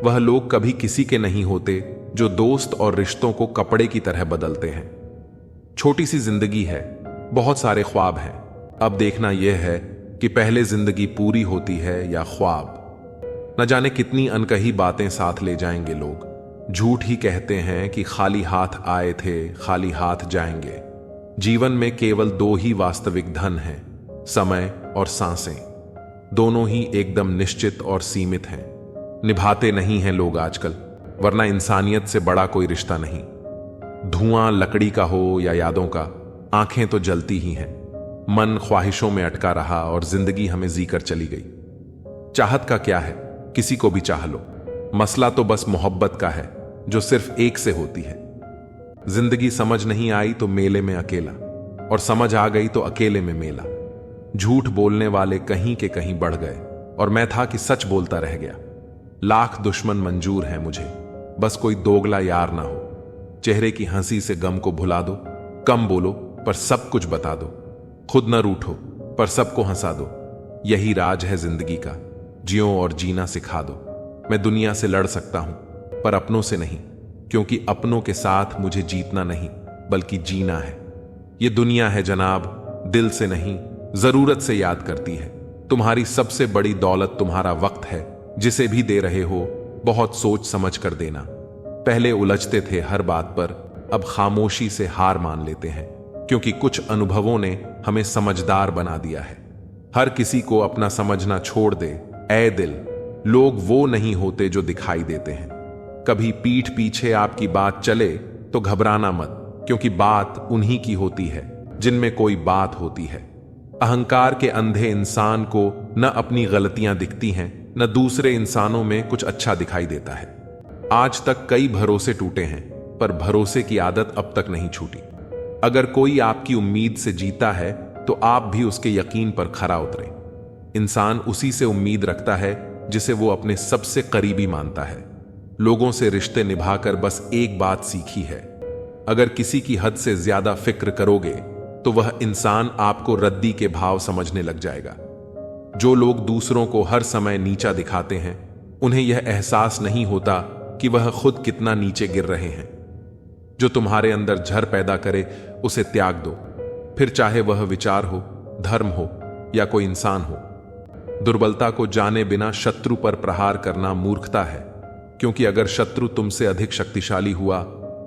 वह लोग कभी किसी के नहीं होते जो दोस्त और रिश्तों को कपड़े की तरह बदलते हैं। छोटी सी जिंदगी है, बहुत सारे ख्वाब हैं। अब देखना यह है कि पहले जिंदगी पूरी होती है या ख्वाब। न जाने कितनी अनकही बातें साथ ले जाएंगे लोग। झूठ ही कहते हैं कि खाली हाथ आए थे, खाली हाथ जाएंगे। जीवन में केवल दो ही वास्तविक धन हैं, समय और सांसें। दोनों ही एकदम निश्चित और सीमित हैं। निभाते नहीं हैं लोग आजकल, वरना इंसानियत से बड़ा कोई रिश्ता नहीं। धुआं लकड़ी का हो या यादों का, आंखें तो जलती ही हैं। मन ख्वाहिशों में अटका रहा और जिंदगी हमें जीकर चली गई। चाहत का क्या है, किसी को भी चाह लो। मसला तो बस मोहब्बत का है जो सिर्फ एक से होती है। जिंदगी समझ नहीं आई तो मेले में अकेला, और समझ आ गई तो अकेले में मेला। झूठ बोलने वाले कहीं के कहीं बढ़ गए, और मैं था कि सच बोलता रह गया। लाख दुश्मन मंजूर हैं मुझे, बस कोई दोगला यार ना हो। चेहरे की हंसी से गम को भुला दो, कम बोलो पर सब कुछ बता दो। खुद न रूठो पर सबको हंसा दो। यही राज है जिंदगी का, जियो और जीना सिखा दो। मैं दुनिया से लड़ सकता हूं पर अपनों से नहीं, क्योंकि अपनों के साथ मुझे जीतना नहीं बल्कि जीना है। ये दुनिया है जनाब, दिल से नहीं जरूरत से याद करती है। तुम्हारी सबसे बड़ी दौलत तुम्हारा वक्त है, जिसे भी दे रहे हो बहुत सोच समझ कर देना। पहले उलझते थे हर बात पर, अब खामोशी से हार मान लेते हैं, क्योंकि कुछ अनुभवों ने हमें समझदार बना दिया है। हर किसी को अपना समझना छोड़ दे ऐ दिल। लोग वो नहीं होते जो दिखाई देते हैं। कभी पीठ पीछे आपकी बात चले तो घबराना मत, क्योंकि बात उन्हीं की होती है जिनमें कोई बात होती है। अहंकार के अंधे इंसान को न अपनी गलतियां दिखती हैं, न दूसरे इंसानों में कुछ अच्छा दिखाई देता है। आज तक कई भरोसे टूटे हैं, पर भरोसे की आदत अब तक नहीं छूटी। अगर कोई आपकी उम्मीद से जीता है तो आप भी उसके यकीन पर खरा उतरें। इंसान उसी से उम्मीद रखता है जिसे वो अपने सबसे करीबी मानता है। लोगों से रिश्ते निभाकर बस एक बात सीखी है, अगर किसी की हद से ज्यादा फिक्र करोगे तो वह इंसान आपको रद्दी के भाव समझने लग जाएगा। जो लोग दूसरों को हर समय नीचा दिखाते हैं, उन्हें यह एहसास नहीं होता कि वह खुद कितना नीचे गिर रहे हैं। जो तुम्हारे अंदर झर पैदा करे उसे त्याग दो, फिर चाहे वह विचार हो, धर्म हो या कोई इंसान हो। दुर्बलता को जाने बिना शत्रु पर प्रहार करना मूर्खता है, क्योंकि अगर शत्रु तुमसे अधिक शक्तिशाली हुआ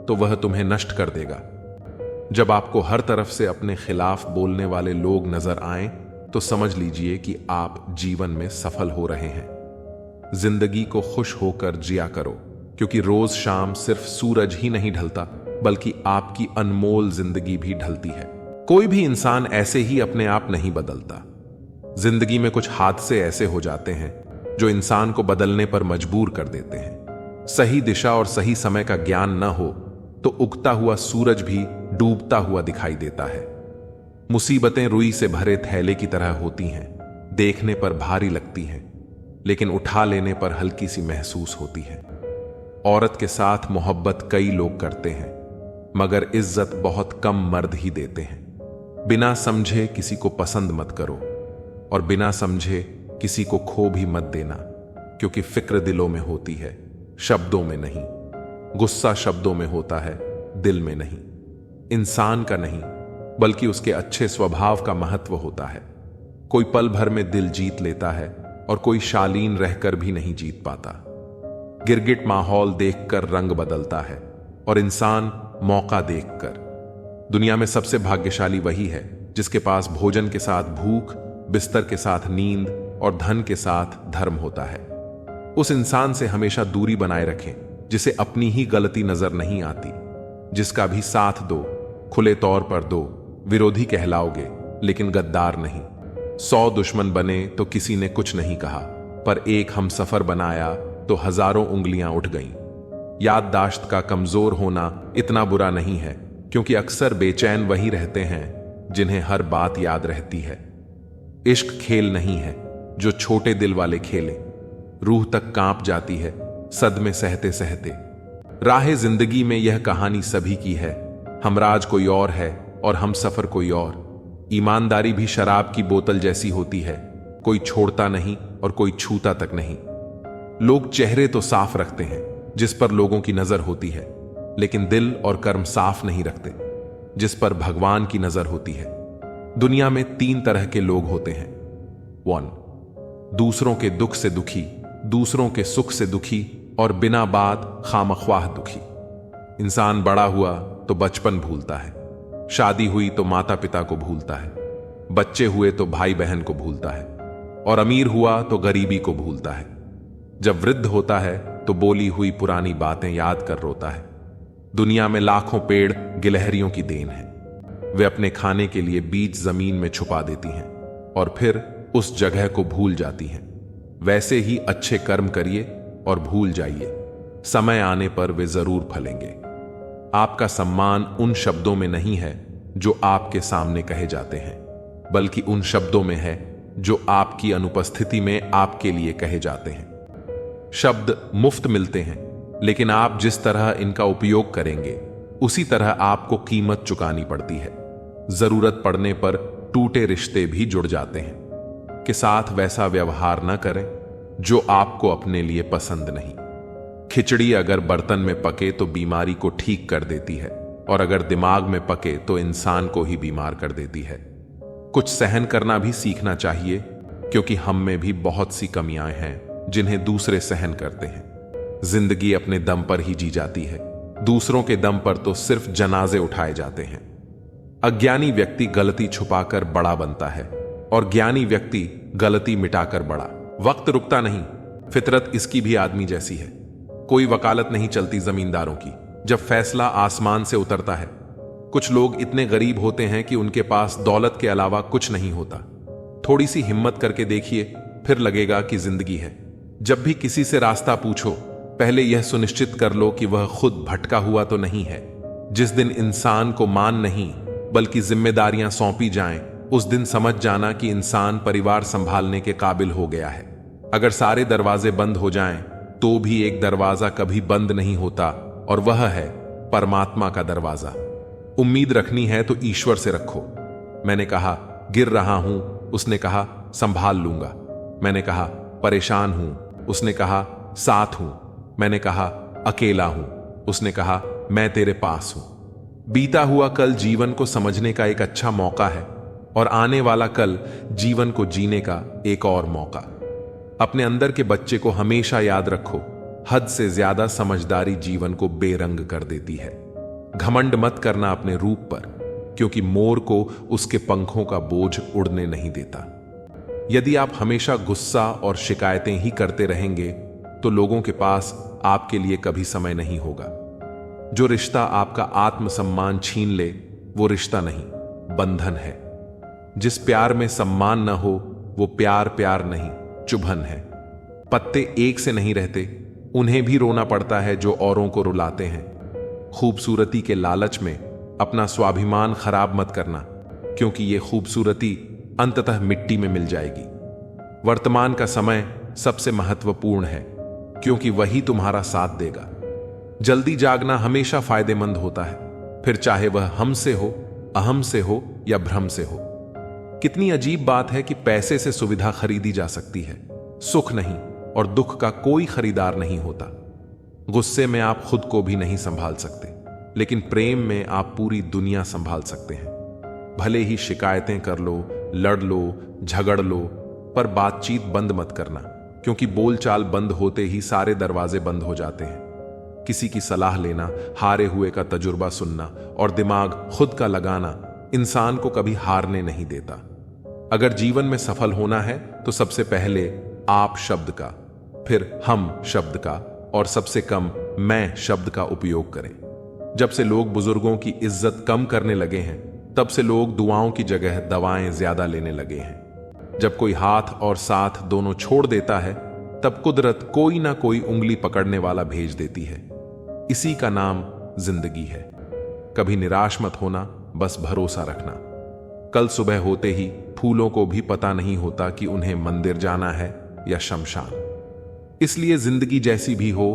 तो वह तुम्हें नष्ट कर देगा। जब आपको हर तरफ से अपने खिलाफ बोलने वाले लोग नजर आएं, तो समझ लीजिए कि आप जीवन में सफल हो रहे हैं। जिंदगी को खुश होकर जिया करो, क्योंकि रोज शाम सिर्फ सूरज ही नहीं ढलता, बल्कि आपकी अनमोल जिंदगी भी ढलती है। कोई भी इंसान ऐसे ही अपने आप नहीं बदलता। जिंदगी में कुछ हादसे ऐसे हो जाते हैं जो इंसान को बदलने पर मजबूर कर देते हैं। सही दिशा और सही समय का ज्ञान न हो तो उगता हुआ सूरज भी डूबता हुआ दिखाई देता है। मुसीबतें रुई से भरे थैले की तरह होती हैं, देखने पर भारी लगती हैं, लेकिन उठा लेने पर हल्की सी महसूस होती है। औरत के साथ मोहब्बत कई लोग करते हैं, मगर इज्जत बहुत कम मर्द ही देते हैं। बिना समझे किसी को पसंद मत करो और बिना समझे किसी को खो भी मत देना, क्योंकि फिक्र दिलों में होती है, शब्दों में नहीं। गुस्सा शब्दों में होता है, दिल में नहीं। इंसान का नहीं, बल्कि उसके अच्छे स्वभाव का महत्व होता है। कोई पल भर में दिल जीत लेता है और कोई शालीन रहकर भी नहीं जीत पाता। गिरगिट माहौल देखकर रंग बदलता है और इंसान मौका देखकर। दुनिया में सबसे भाग्यशाली वही है जिसके पास भोजन के साथ भूख, बिस्तर के साथ नींद और धन के साथ धर्म होता है। उस इंसान से हमेशा दूरी बनाए रखें जिसे अपनी ही गलती नजर नहीं आती। जिसका भी साथ दो, खुले तौर पर दो, विरोधी कहलाओगे लेकिन गद्दार नहीं। 100 दुश्मन बने तो किसी ने कुछ नहीं कहा, पर एक हमसफर बनाया तो हजारों उंगलियां उठ गईं। याददाश्त का कमजोर होना इतना बुरा नहीं है, क्योंकि अक्सर बेचैन वही रहते हैं जिन्हें हर बात याद रहती है। इश्क खेल नहीं है जो छोटे दिल वाले खेले। रूह तक कांप जाती है सदमे सहते सहते। राह जिंदगी में यह कहानी सभी की है। हमराज कोई और है और हम सफर कोई और। ईमानदारी भी शराब की बोतल जैसी होती है, कोई छोड़ता नहीं और कोई छूता तक नहीं। लोग चेहरे तो साफ रखते हैं जिस पर लोगों की नजर होती है, लेकिन दिल और कर्म साफ नहीं रखते जिस पर भगवान की नजर होती है। दुनिया में 3 तरह के लोग होते हैं। 1, दूसरों के दुख से दुखी, दूसरों के सुख से दुखी और बिना बात खामख्वाह दुखी। इंसान बड़ा हुआ तो बचपन भूलता है, शादी हुई तो माता पिता को भूलता है, बच्चे हुए तो भाई बहन को भूलता है, और अमीर हुआ तो गरीबी को भूलता है। जब वृद्ध होता है तो बोली हुई पुरानी बातें याद कर रोता है। दुनिया में लाखों पेड़ गिलहरियों की देन है। वे अपने खाने के लिए बीज जमीन में छुपा देती हैं और फिर उस जगह को भूल जाती हैं। वैसे ही अच्छे कर्म करिए और भूल जाइए, समय आने पर वे जरूर फलेंगे। आपका सम्मान उन शब्दों में नहीं है जो आपके सामने कहे जाते हैं, बल्कि उन शब्दों में है जो आपकी अनुपस्थिति में आपके लिए कहे जाते हैं। शब्द मुफ्त मिलते हैं, लेकिन आप जिस तरह इनका उपयोग करेंगे उसी तरह आपको कीमत चुकानी पड़ती है। जरूरत पड़ने पर टूटे रिश्ते भी जुड़ जाते हैं। के साथ वैसा व्यवहार न करें जो आपको अपने लिए पसंद नहीं। खिचड़ी अगर बर्तन में पके तो बीमारी को ठीक कर देती है, और अगर दिमाग में पके तो इंसान को ही बीमार कर देती है। कुछ सहन करना भी सीखना चाहिए, क्योंकि हम में भी बहुत सी कमियां हैं जिन्हें दूसरे सहन करते हैं। जिंदगी अपने दम पर ही जी जाती है, दूसरों के दम पर तो सिर्फ जनाजे उठाए जाते हैं। अज्ञानी व्यक्ति गलती छुपाकर बड़ा बनता है और ज्ञानी व्यक्ति गलती मिटाकर बड़ा। वक्त रुकता नहीं, फितरत इसकी भी आदमी जैसी है। कोई वकालत नहीं चलती जमींदारों की जब फैसला आसमान से उतरता है। कुछ लोग इतने गरीब होते हैं कि उनके पास दौलत के अलावा कुछ नहीं होता। थोड़ी सी हिम्मत करके देखिए, फिर लगेगा कि जिंदगी है। जब भी किसी से रास्ता पूछो, पहले यह सुनिश्चित कर लो कि वह खुद भटका हुआ तो नहीं है। जिस दिन इंसान को मान नहीं बल्कि जिम्मेदारियां सौंपी जाएं, उस दिन समझ जाना कि इंसान परिवार संभालने के काबिल हो गया है। अगर सारे दरवाजे बंद हो जाएं, तो भी एक दरवाजा कभी बंद नहीं होता, और वह है परमात्मा का दरवाजा। उम्मीद रखनी है तो ईश्वर से रखो। मैंने कहा गिर रहा हूं, उसने कहा संभाल लूंगा। मैंने कहा परेशान हूं, उसने कहा साथ हूं। मैंने कहा अकेला हूं, उसने कहा मैं तेरे पास हूं। बीता हुआ कल जीवन को समझने का एक अच्छा मौका है, और आने वाला कल जीवन को जीने का एक और मौका। अपने अंदर के बच्चे को हमेशा याद रखो, हद से ज्यादा समझदारी जीवन को बेरंग कर देती है। घमंड मत करना अपने रूप पर, क्योंकि मोर को उसके पंखों का बोझ उड़ने नहीं देता। यदि आप हमेशा गुस्सा और शिकायतें ही करते रहेंगे तो लोगों के पास आपके लिए कभी समय नहीं होगा। जो रिश्ता आपका आत्मसम्मान छीन ले वो रिश्ता नहीं, बंधन है। जिस प्यार में सम्मान न हो वो प्यार प्यार नहीं, चुभन है। पत्ते एक से नहीं रहते, उन्हें भी रोना पड़ता है जो औरों को रुलाते हैं। खूबसूरती के लालच में अपना स्वाभिमान खराब मत करना, क्योंकि ये खूबसूरती अंततः मिट्टी में मिल जाएगी। वर्तमान का समय सबसे महत्वपूर्ण है, क्योंकि वही तुम्हारा साथ देगा। जल्दी जागना हमेशा फायदेमंद होता है, फिर चाहे वह हमसे हो, अहम से हो या भ्रम से हो। कितनी अजीब बात है कि पैसे से सुविधा खरीदी जा सकती है, सुख नहीं, और दुख का कोई खरीदार नहीं होता। गुस्से में आप खुद को भी नहीं संभाल सकते, लेकिन प्रेम में आप पूरी दुनिया संभाल सकते हैं। भले ही शिकायतें कर लो, लड़ लो, झगड़ लो, पर बातचीत बंद मत करना, क्योंकि बोलचाल बंद होते ही सारे दरवाजे बंद हो जाते हैं। किसी की सलाह लेना, हारे हुए का तजुर्बा सुनना और दिमाग खुद का लगाना इंसान को कभी हारने नहीं देता। अगर जीवन में सफल होना है तो सबसे पहले आप शब्द का, फिर हम शब्द का और सबसे कम मैं शब्द का उपयोग करें। जब से लोग बुजुर्गों की इज्जत कम करने लगे हैं, तब से लोग दुआओं की जगह दवाएं ज्यादा लेने लगे हैं। जब कोई हाथ और साथ दोनों छोड़ देता है, तब कुदरत कोई ना कोई उंगली पकड़ने वाला भेज देती है। इसी का नाम जिंदगी है। कभी निराश मत होना, बस भरोसा रखना। कल सुबह होते ही फूलों को भी पता नहीं होता कि उन्हें मंदिर जाना है या शमशान। इसलिए जिंदगी जैसी भी हो,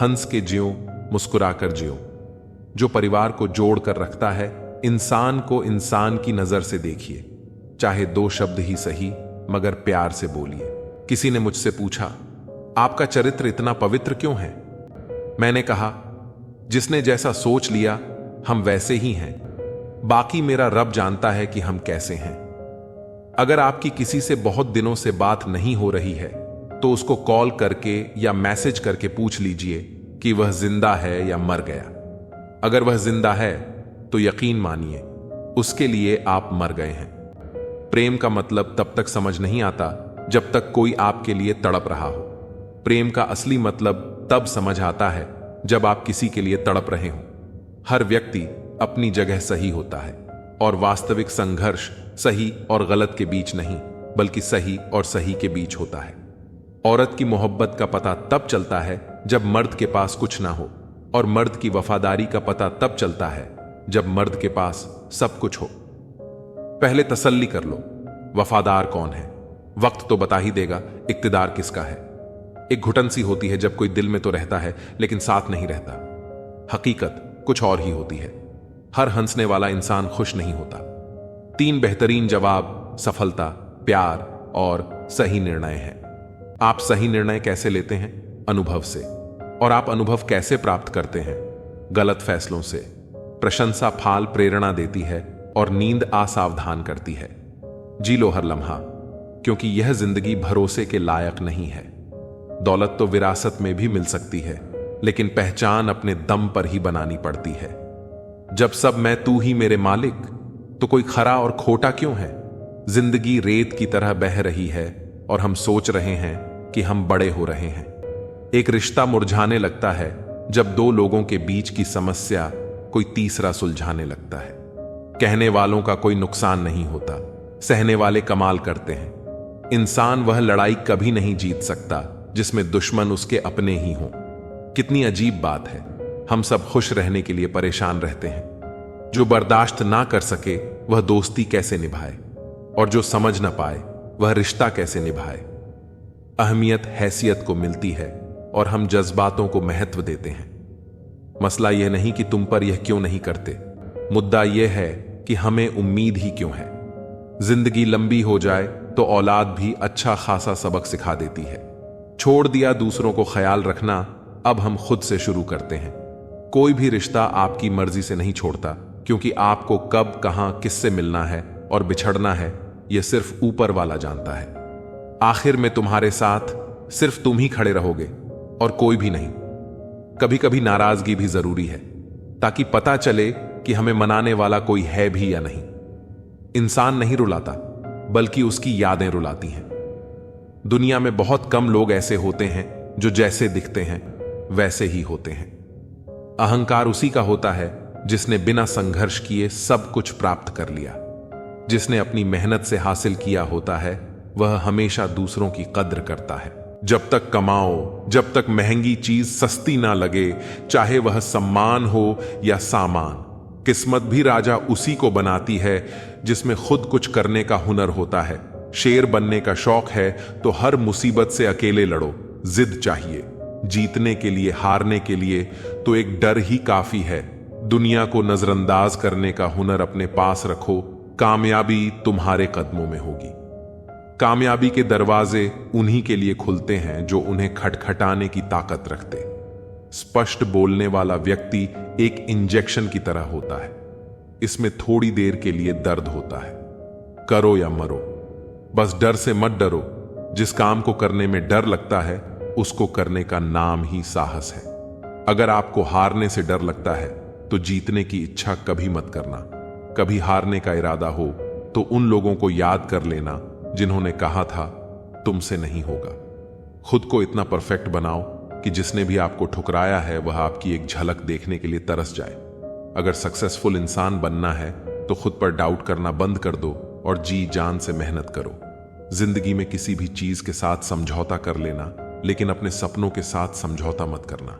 हंस के जियो, मुस्कुराकर जियो। जो परिवार को जोड़ कर रखता है, इंसान को इंसान की नजर से देखिए। चाहे 2 शब्द ही सही, मगर प्यार से बोलिए। किसी ने मुझसे पूछा, आपका चरित्र इतना पवित्र क्यों है? मैंने कहा, जिसने जैसा सोच लिया हम वैसे ही हैं। बाकी मेरा रब जानता है कि हम कैसे हैं। अगर आपकी किसी से बहुत दिनों से बात नहीं हो रही है, तो उसको कॉल करके या मैसेज करके पूछ लीजिए कि वह जिंदा है या मर गया। अगर वह जिंदा है तो यकीन मानिए उसके लिए आप मर गए हैं। प्रेम का मतलब तब तक समझ नहीं आता जब तक कोई आपके लिए तड़प रहा हो। प्रेम का असली मतलब तब समझ आता है जब आप किसी के लिए तड़प रहे हो। हर व्यक्ति अपनी जगह सही होता है, और वास्तविक संघर्ष सही और गलत के बीच नहीं, बल्कि सही और सही के बीच होता है। औरत की मोहब्बत का पता तब चलता है जब मर्द के पास कुछ ना हो, और मर्द की वफादारी का पता तब चलता है जब मर्द के पास सब कुछ हो। पहले तसल्ली कर लो, वफादार कौन है? वक्त तो बता ही देगा इक्तिदार किसका है। एक घुटन सी होती है जब कोई दिल में तो रहता है लेकिन साथ नहीं रहता। हकीकत कुछ और ही होती है। हर हंसने वाला इंसान खुश नहीं होता। 3 बेहतरीन जवाब सफलता, प्यार और सही निर्णय हैं। आप सही निर्णय कैसे लेते हैं? अनुभव से। और आप अनुभव कैसे प्राप्त करते हैं? गलत फैसलों से। प्रशंसा फाल प्रेरणा देती है और नींद असावधान करती है। जी लो हर लम्हा, क्योंकि यह जिंदगी भरोसे के लायक नहीं है। दौलत तो विरासत में भी मिल सकती है, लेकिन पहचान अपने दम पर ही बनानी पड़ती है। जब सब मैं तू ही मेरे मालिक, तो कोई खरा और खोटा क्यों है? जिंदगी रेत की तरह बह रही है और हम सोच रहे हैं कि हम बड़े हो रहे हैं। एक रिश्ता मुरझाने लगता है जब 2 लोगों के बीच की समस्या कोई तीसरा सुलझाने लगता है। कहने वालों का कोई नुकसान नहीं होता, सहने वाले कमाल करते हैं। इंसान वह लड़ाई कभी नहीं जीत सकता जिसमें दुश्मन उसके अपने ही हों। कितनी अजीब बात है, हम सब खुश रहने के लिए परेशान रहते हैं। जो बर्दाश्त ना कर सके वह दोस्ती कैसे निभाए, और जो समझ ना पाए वह रिश्ता कैसे निभाए। अहमियत हैसियत को मिलती है और हम जज्बातों को महत्व देते हैं। मसला यह नहीं कि तुम पर यह क्यों नहीं करते, मुद्दा यह है कि हमें उम्मीद ही क्यों है। जिंदगी लंबी हो जाए तो औलाद भी अच्छा खासा सबक सिखा देती है। छोड़ दिया दूसरों को ख्याल रखना, अब हम खुद से शुरू करते हैं। कोई भी रिश्ता आपकी मर्जी से नहीं छोड़ता, क्योंकि आपको कब कहां किससे मिलना है और बिछड़ना है यह सिर्फ ऊपर वाला जानता है। आखिर में तुम्हारे साथ सिर्फ तुम ही खड़े रहोगे और कोई भी नहीं। कभी कभी नाराजगी भी जरूरी है, ताकि पता चले कि हमें मनाने वाला कोई है भी या नहीं। इंसान नहीं रुलाता, बल्कि उसकी यादें रुलाती हैं। दुनिया में बहुत कम लोग ऐसे होते हैं जो जैसे दिखते हैं, वैसे ही होते हैं। अहंकार उसी का होता है जिसने बिना संघर्ष किए सब कुछ प्राप्त कर लिया। जिसने अपनी मेहनत से हासिल किया होता है वह हमेशा दूसरों की कद्र करता है। जब तक कमाओ, जब तक महंगी चीज सस्ती ना लगे, चाहे वह सम्मान हो या सामान, किस्मत भी राजा उसी को बनाती है जिसमें खुद कुछ करने का हुनर होता है। शेर बनने का शौक है तो हर मुसीबत से अकेले लड़ो। जिद चाहिए जीतने के लिए, हारने के लिए तो एक डर ही काफी है। दुनिया को नजरअंदाज करने का हुनर अपने पास रखो, कामयाबी तुम्हारे कदमों में होगी। कामयाबी के दरवाजे उन्हीं के लिए खुलते हैं जो उन्हें खटखटाने की ताकत रखते। स्पष्ट बोलने वाला व्यक्ति एक इंजेक्शन की तरह होता है। इसमें थोड़ी देर के लिए दर्द होता है। करो या मरो, बस डर से मत डरो। जिस काम को करने में डर लगता है उसको करने का नाम ही साहस है। अगर आपको हारने से डर लगता है तो जीतने की इच्छा कभी मत करना। कभी हारने का इरादा हो तो उन लोगों को याद कर लेना जिन्होंने कहा था तुमसे नहीं होगा। खुद को इतना परफेक्ट बनाओ कि जिसने भी आपको ठुकराया है वह आपकी एक झलक देखने के लिए तरस जाए। अगर सक्सेसफुल इंसान बनना है तो खुद पर डाउट करना बंद कर दो और जी जान से मेहनत करो। जिंदगी में किसी भी चीज के साथ समझौता कर लेना, लेकिन अपने सपनों के साथ समझौता मत करना।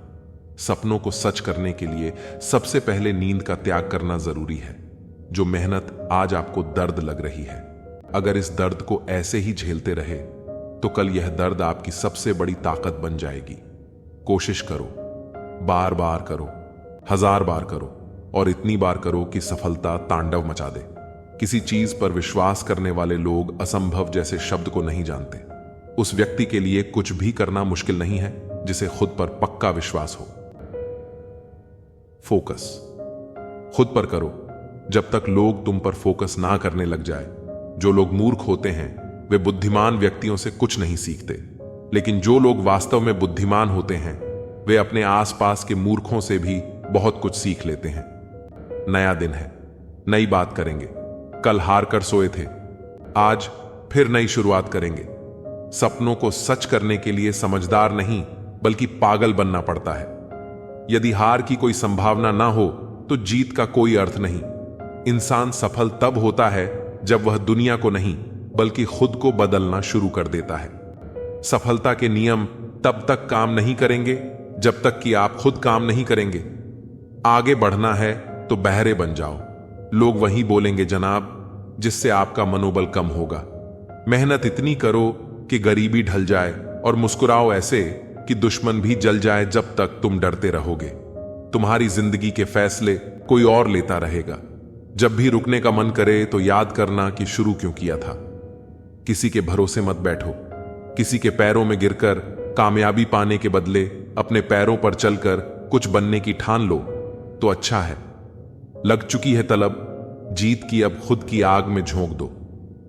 सपनों को सच करने के लिए सबसे पहले नींद का त्याग करना जरूरी है। जो मेहनत आज आपको दर्द लग रही है, अगर इस दर्द को ऐसे ही झेलते रहे तो कल यह दर्द आपकी सबसे बड़ी ताकत बन जाएगी। कोशिश करो, बार बार करो, 1000 बार करो और इतनी बार करो कि सफलता तांडव मचा दे। किसी चीज पर विश्वास करने वाले लोग असंभव जैसे शब्द को नहीं जानते। उस व्यक्ति के लिए कुछ भी करना मुश्किल नहीं है जिसे खुद पर पक्का विश्वास हो। फोकस खुद पर करो जब तक लोग तुम पर फोकस ना करने लग जाए। जो लोग मूर्ख होते हैं वे बुद्धिमान व्यक्तियों से कुछ नहीं सीखते, लेकिन जो लोग वास्तव में बुद्धिमान होते हैं वे अपने आसपास के मूर्खों से भी बहुत कुछ सीख लेते हैं। नया दिन है, नई बात करेंगे। कल हार कर सोए थे, आज फिर नई शुरुआत करेंगे। सपनों को सच करने के लिए समझदार नहीं बल्कि पागल बनना पड़ता है। यदि हार की कोई संभावना ना हो तो जीत का कोई अर्थ नहीं। इंसान सफल तब होता है जब वह दुनिया को नहीं बल्कि खुद को बदलना शुरू कर देता है। सफलता के नियम तब तक काम नहीं करेंगे जब तक कि आप खुद काम नहीं करेंगे। आगे बढ़ना है तो बहरे बन जाओ। लोग वही बोलेंगे जनाब जिससे आपका मनोबल कम होगा। मेहनत इतनी करो कि गरीबी ढल जाए और मुस्कुराओ ऐसे कि दुश्मन भी जल जाए जब तक तुम डरते रहोगे। तुम्हारी जिंदगी के फैसले कोई और लेता रहेगा। जब भी रुकने का मन करे तो याद करना कि शुरू क्यों किया था। किसी के भरोसे मत बैठो। किसी के पैरों में गिरकर कामयाबी पाने के बदले अपने पैरों पर चलकर कुछ बनने की ठान लो तो अच्छा है। लग चुकी है तलब, जीत की अब खुद की आग में झोंक दो।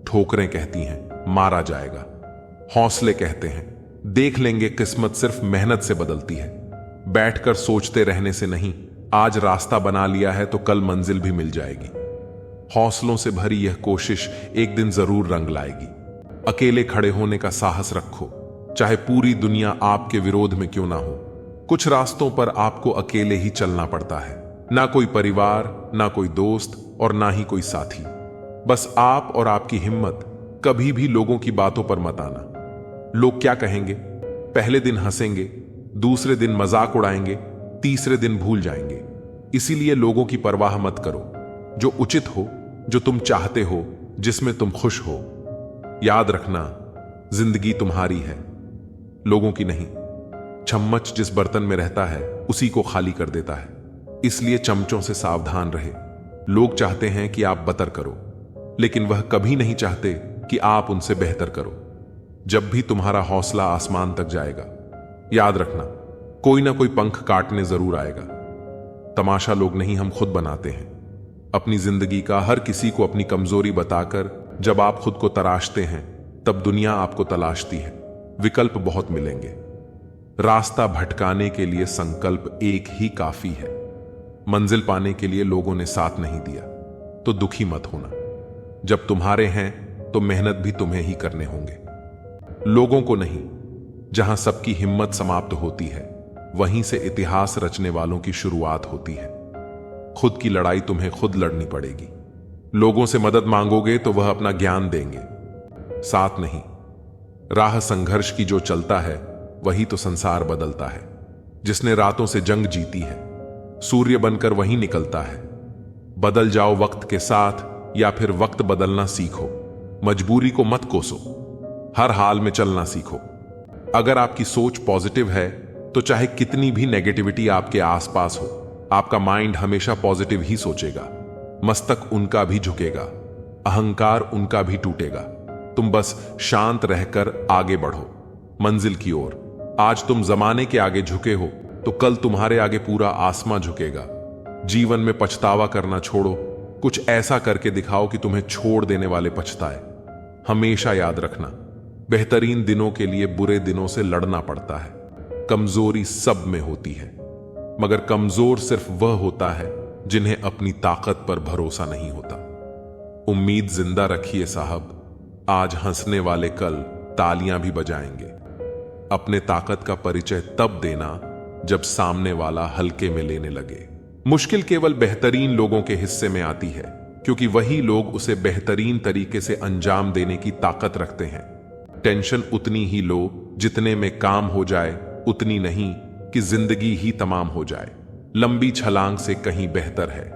ठोकरें कहती हैं मारा जाएगा, हौसले कहते हैं देख लेंगे। किस्मत सिर्फ मेहनत से बदलती है। बैठकर सोचते रहने से नहीं। आज रास्ता बना लिया है तो कल मंजिल भी मिल जाएगी। हौसलों से भरी यह कोशिश एक दिन जरूर रंग लाएगी। अकेले खड़े होने का साहस रखो, चाहे पूरी दुनिया आपके विरोध में क्यों ना हो। कुछ रास्तों पर आपको अकेले ही चलना पड़ता है। ना कोई परिवार, ना कोई दोस्त और ना ही कोई साथी। बस आप और आपकी हिम्मत। कभी भी लोगों की बातों पर मत आना। लोग क्या कहेंगे? पहले दिन हंसेंगे, दूसरे दिन मजाक उड़ाएंगे, तीसरे दिन भूल जाएंगे। इसीलिए लोगों की परवाह मत करो। जो उचित हो, जो तुम चाहते हो, जिसमें तुम खुश हो। याद रखना, जिंदगी तुम्हारी है, लोगों की नहीं। चम्मच जिस बर्तन में रहता है उसी को खाली कर देता है। इसलिए चमचों से सावधान रहे। लोग चाहते हैं कि आप बतर करो, लेकिन वह कभी नहीं चाहते कि आप उनसे बेहतर करो। जब भी तुम्हारा हौसला आसमान तक जाएगा, याद रखना कोई ना कोई पंख काटने जरूर आएगा। तमाशा लोग नहीं, हम खुद बनाते हैं अपनी जिंदगी का। हर किसी को अपनी कमजोरी बताकर जब आप खुद को तराशते हैं तब दुनिया आपको तलाशती है। विकल्प बहुत मिलेंगे। रास्ता भटकाने के लिए संकल्प एक ही काफी है। मंजिल पाने के लिए लोगों ने साथ नहीं दिया तो दुखी मत होना। जब तुम्हारे हैं तो मेहनत भी तुम्हें ही करने होंगे, लोगों को नहीं। जहां सबकी हिम्मत समाप्त होती है वहीं से इतिहास रचने वालों की शुरुआत होती है। खुद की लड़ाई तुम्हें खुद लड़नी पड़ेगी। लोगों से मदद मांगोगे तो वह अपना ज्ञान देंगे, साथ नहीं। राह संघर्ष की जो चलता है वही तो संसार बदलता है। जिसने रातों से जंग जीती है सूर्य बनकर वही निकलता है। बदल जाओ वक्त के साथ या फिर वक्त बदलना सीखो। मजबूरी को मत कोसो, हर हाल में चलना सीखो। अगर आपकी सोच पॉजिटिव है तो चाहे कितनी भी नेगेटिविटी आपके आसपास हो, आपका माइंड हमेशा पॉजिटिव ही सोचेगा। मस्तक उनका भी झुकेगा, अहंकार उनका भी टूटेगा। तुम बस शांत रहकर आगे बढ़ो मंजिल की ओर। आज तुम जमाने के आगे झुके हो तो कल तुम्हारे आगे पूरा आसमां झुकेगा। जीवन में पछतावा करना छोड़ो, कुछ ऐसा करके दिखाओ कि तुम्हें छोड़ देने वाले पछताए। हमेशा याद रखना, बेहतरीन दिनों के लिए बुरे दिनों से लड़ना पड़ता है। कमजोरी सब में होती है, मगर कमजोर सिर्फ वह होता है जिन्हें अपनी ताकत पर भरोसा नहीं होता। उम्मीद जिंदा रखिए साहब, आज हंसने वाले कल तालियां भी बजाएंगे। अपने ताकत का परिचय तब देना जब सामने वाला हल्के में लेने लगे। मुश्किल केवल बेहतरीन लोगों के हिस्से में आती है, क्योंकि वही लोग उसे बेहतरीन तरीके से अंजाम देने की ताकत रखते हैं। टेंशन उतनी ही लो जितने में काम हो जाए, उतनी नहीं कि जिंदगी ही तमाम हो जाए। लंबी छलांग से कहीं बेहतर है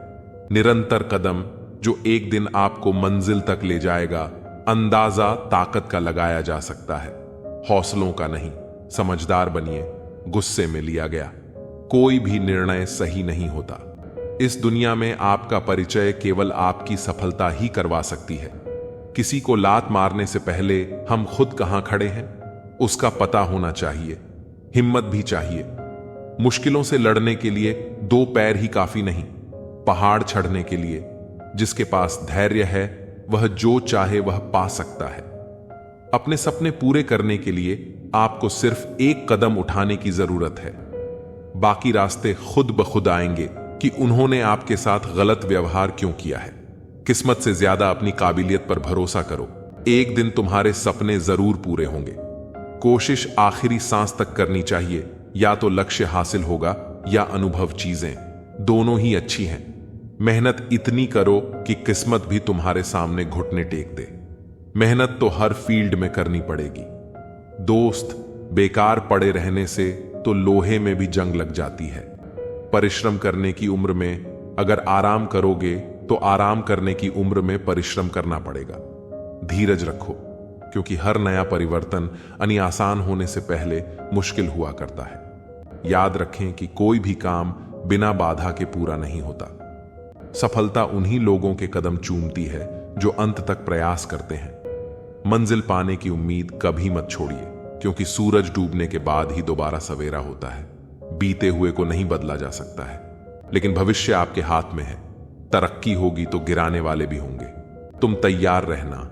निरंतर कदम, जो एक दिन आपको मंजिल तक ले जाएगा। अंदाजा ताकत का लगाया जा सकता है, हौसलों का नहीं। समझदार बनिए, गुस्से में लिया गया कोई भी निर्णय सही नहीं होता। इस दुनिया में आपका परिचय केवल आपकी सफलता ही करवा सकती है। किसी को लात मारने से पहले हम खुद कहां खड़े हैं उसका पता होना चाहिए। हिम्मत भी चाहिए। मुश्किलों से लड़ने के लिए दो पैर ही काफी नहीं, पहाड़ चढ़ने के लिए जिसके पास धैर्य है वह जो चाहे वह पा सकता है। अपने सपने पूरे करने के लिए आपको सिर्फ एक कदम उठाने की जरूरत है। बाकी रास्ते खुद ब खुद आएंगे कि उन्होंने आपके साथ गलत व्यवहार क्यों किया है। किस्मत से ज्यादा अपनी काबिलियत पर भरोसा करो। एक दिन तुम्हारे सपने जरूर पूरे होंगे। कोशिश आखिरी सांस तक करनी चाहिए। या तो लक्ष्य हासिल होगा या अनुभव, चीजें दोनों ही अच्छी हैं। मेहनत इतनी करो कि किस्मत भी तुम्हारे सामने घुटने टेक दे। मेहनत तो हर फील्ड में करनी पड़ेगी दोस्त। बेकार पड़े रहने से तो लोहे में भी जंग लग जाती है। परिश्रम करने की उम्र में अगर आराम करोगे तो आराम करने की उम्र में परिश्रम करना पड़ेगा। धीरज रखो, क्योंकि हर नया परिवर्तन यानी आसान होने से पहले मुश्किल हुआ करता है। याद रखें कि कोई भी काम बिना बाधा के पूरा नहीं होता। सफलता उन्हीं लोगों के कदम चूमती है जो अंत तक प्रयास करते हैं। मंजिल पाने की उम्मीद कभी मत छोड़िए, क्योंकि सूरज डूबने के बाद ही दोबारा सवेरा होता है। बीते हुए को नहीं बदला जा सकता है, लेकिन भविष्य आपके हाथ में है। तरक्की होगी तो गिराने वाले भी होंगे। तुम तैयार रहना,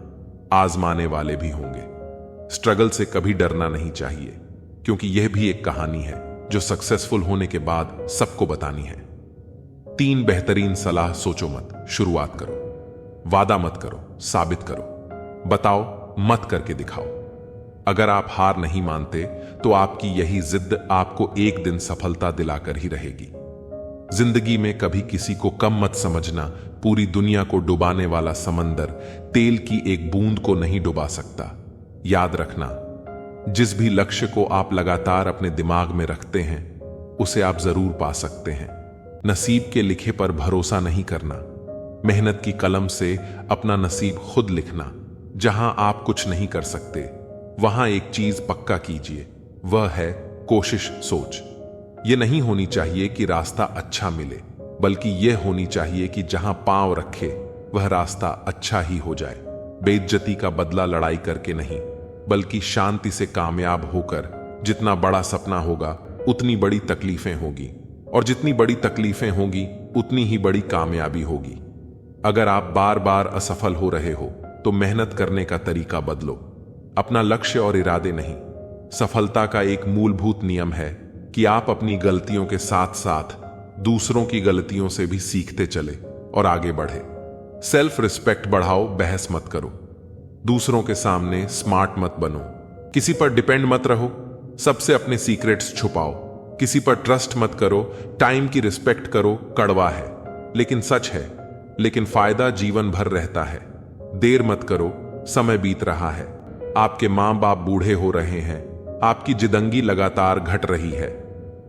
आजमाने वाले भी होंगे। स्ट्रगल से कभी डरना नहीं चाहिए, क्योंकि यह भी एक कहानी है जो सक्सेसफुल होने के बाद सबको बतानी है। 3 बेहतरीन सलाह सोचो मत, शुरुआत करो। वादा मत करो, साबित करो। बताओ मत करके दिखाओ। अगर आप हार नहीं मानते तो आपकी यही जिद आपको एक दिन सफलता दिलाकर ही रहेगी। जिंदगी में कभी किसी को कम मत समझना। पूरी दुनिया को डुबाने वाला समंदर तेल की एक बूंद को नहीं डुबा सकता। याद रखना, जिस भी लक्ष्य को आप लगातार अपने दिमाग में रखते हैं उसे आप जरूर पा सकते हैं। नसीब के लिखे पर भरोसा नहीं करना। मेहनत की कलम से अपना नसीब खुद लिखना। जहां आप कुछ नहीं कर सकते वहां एक चीज पक्का कीजिए, वह है कोशिश। सोच यह नहीं होनी चाहिए कि रास्ता अच्छा मिले, बल्कि यह होनी चाहिए कि जहां पांव रखे वह रास्ता अच्छा ही हो जाए। बेइज्जती का बदला लड़ाई करके नहीं, बल्कि शांति से कामयाब होकर। जितना बड़ा सपना होगा उतनी बड़ी तकलीफें होगी, और जितनी बड़ी तकलीफें होगी उतनी ही बड़ी कामयाबी होगी। अगर आप बार बार असफल हो रहे हो तो मेहनत करने का तरीका बदलो, अपना लक्ष्य और इरादे नहीं। सफलता का एक मूलभूत नियम है कि आप अपनी गलतियों के साथ साथ दूसरों की गलतियों से भी सीखते चले और आगे बढ़े। सेल्फ रिस्पेक्ट बढ़ाओ, बहस मत करो। दूसरों के सामने स्मार्ट मत बनो। किसी पर डिपेंड मत रहो। सबसे अपने सीक्रेट्स छुपाओ, किसी पर ट्रस्ट मत करो, टाइम की रिस्पेक्ट करो, कड़वा है लेकिन सच है। लेकिन फायदा जीवन भर रहता है। देर मत करो, समय बीत रहा है। आपके मां बाप बूढ़े हो रहे हैं, आपकी जिंदगी लगातार घट रही है।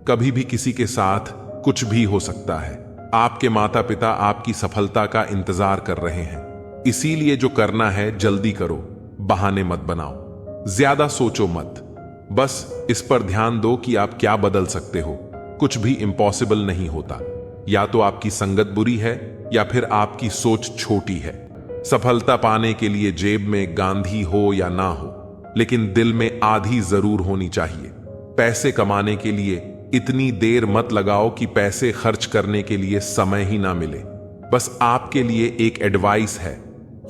कभी भी किसी के साथ कुछ भी हो सकता है। आपके माता पिता आपकी सफलता का इंतजार कर रहे हैं। इसीलिए जो करना है जल्दी करो, बहाने मत बनाओ, ज्यादा सोचो मत। बस इस पर ध्यान दो कि आप क्या बदल सकते हो। कुछ भी इम्पॉसिबल नहीं होता। या तो आपकी संगत बुरी है या फिर आपकी सोच छोटी है। सफलता पाने के लिए जेब में गांधी हो या ना हो, लेकिन दिल में आधी जरूर होनी चाहिए। पैसे कमाने के लिए इतनी देर मत लगाओ कि पैसे खर्च करने के लिए समय ही ना मिले। बस आपके लिए एक एडवाइस है,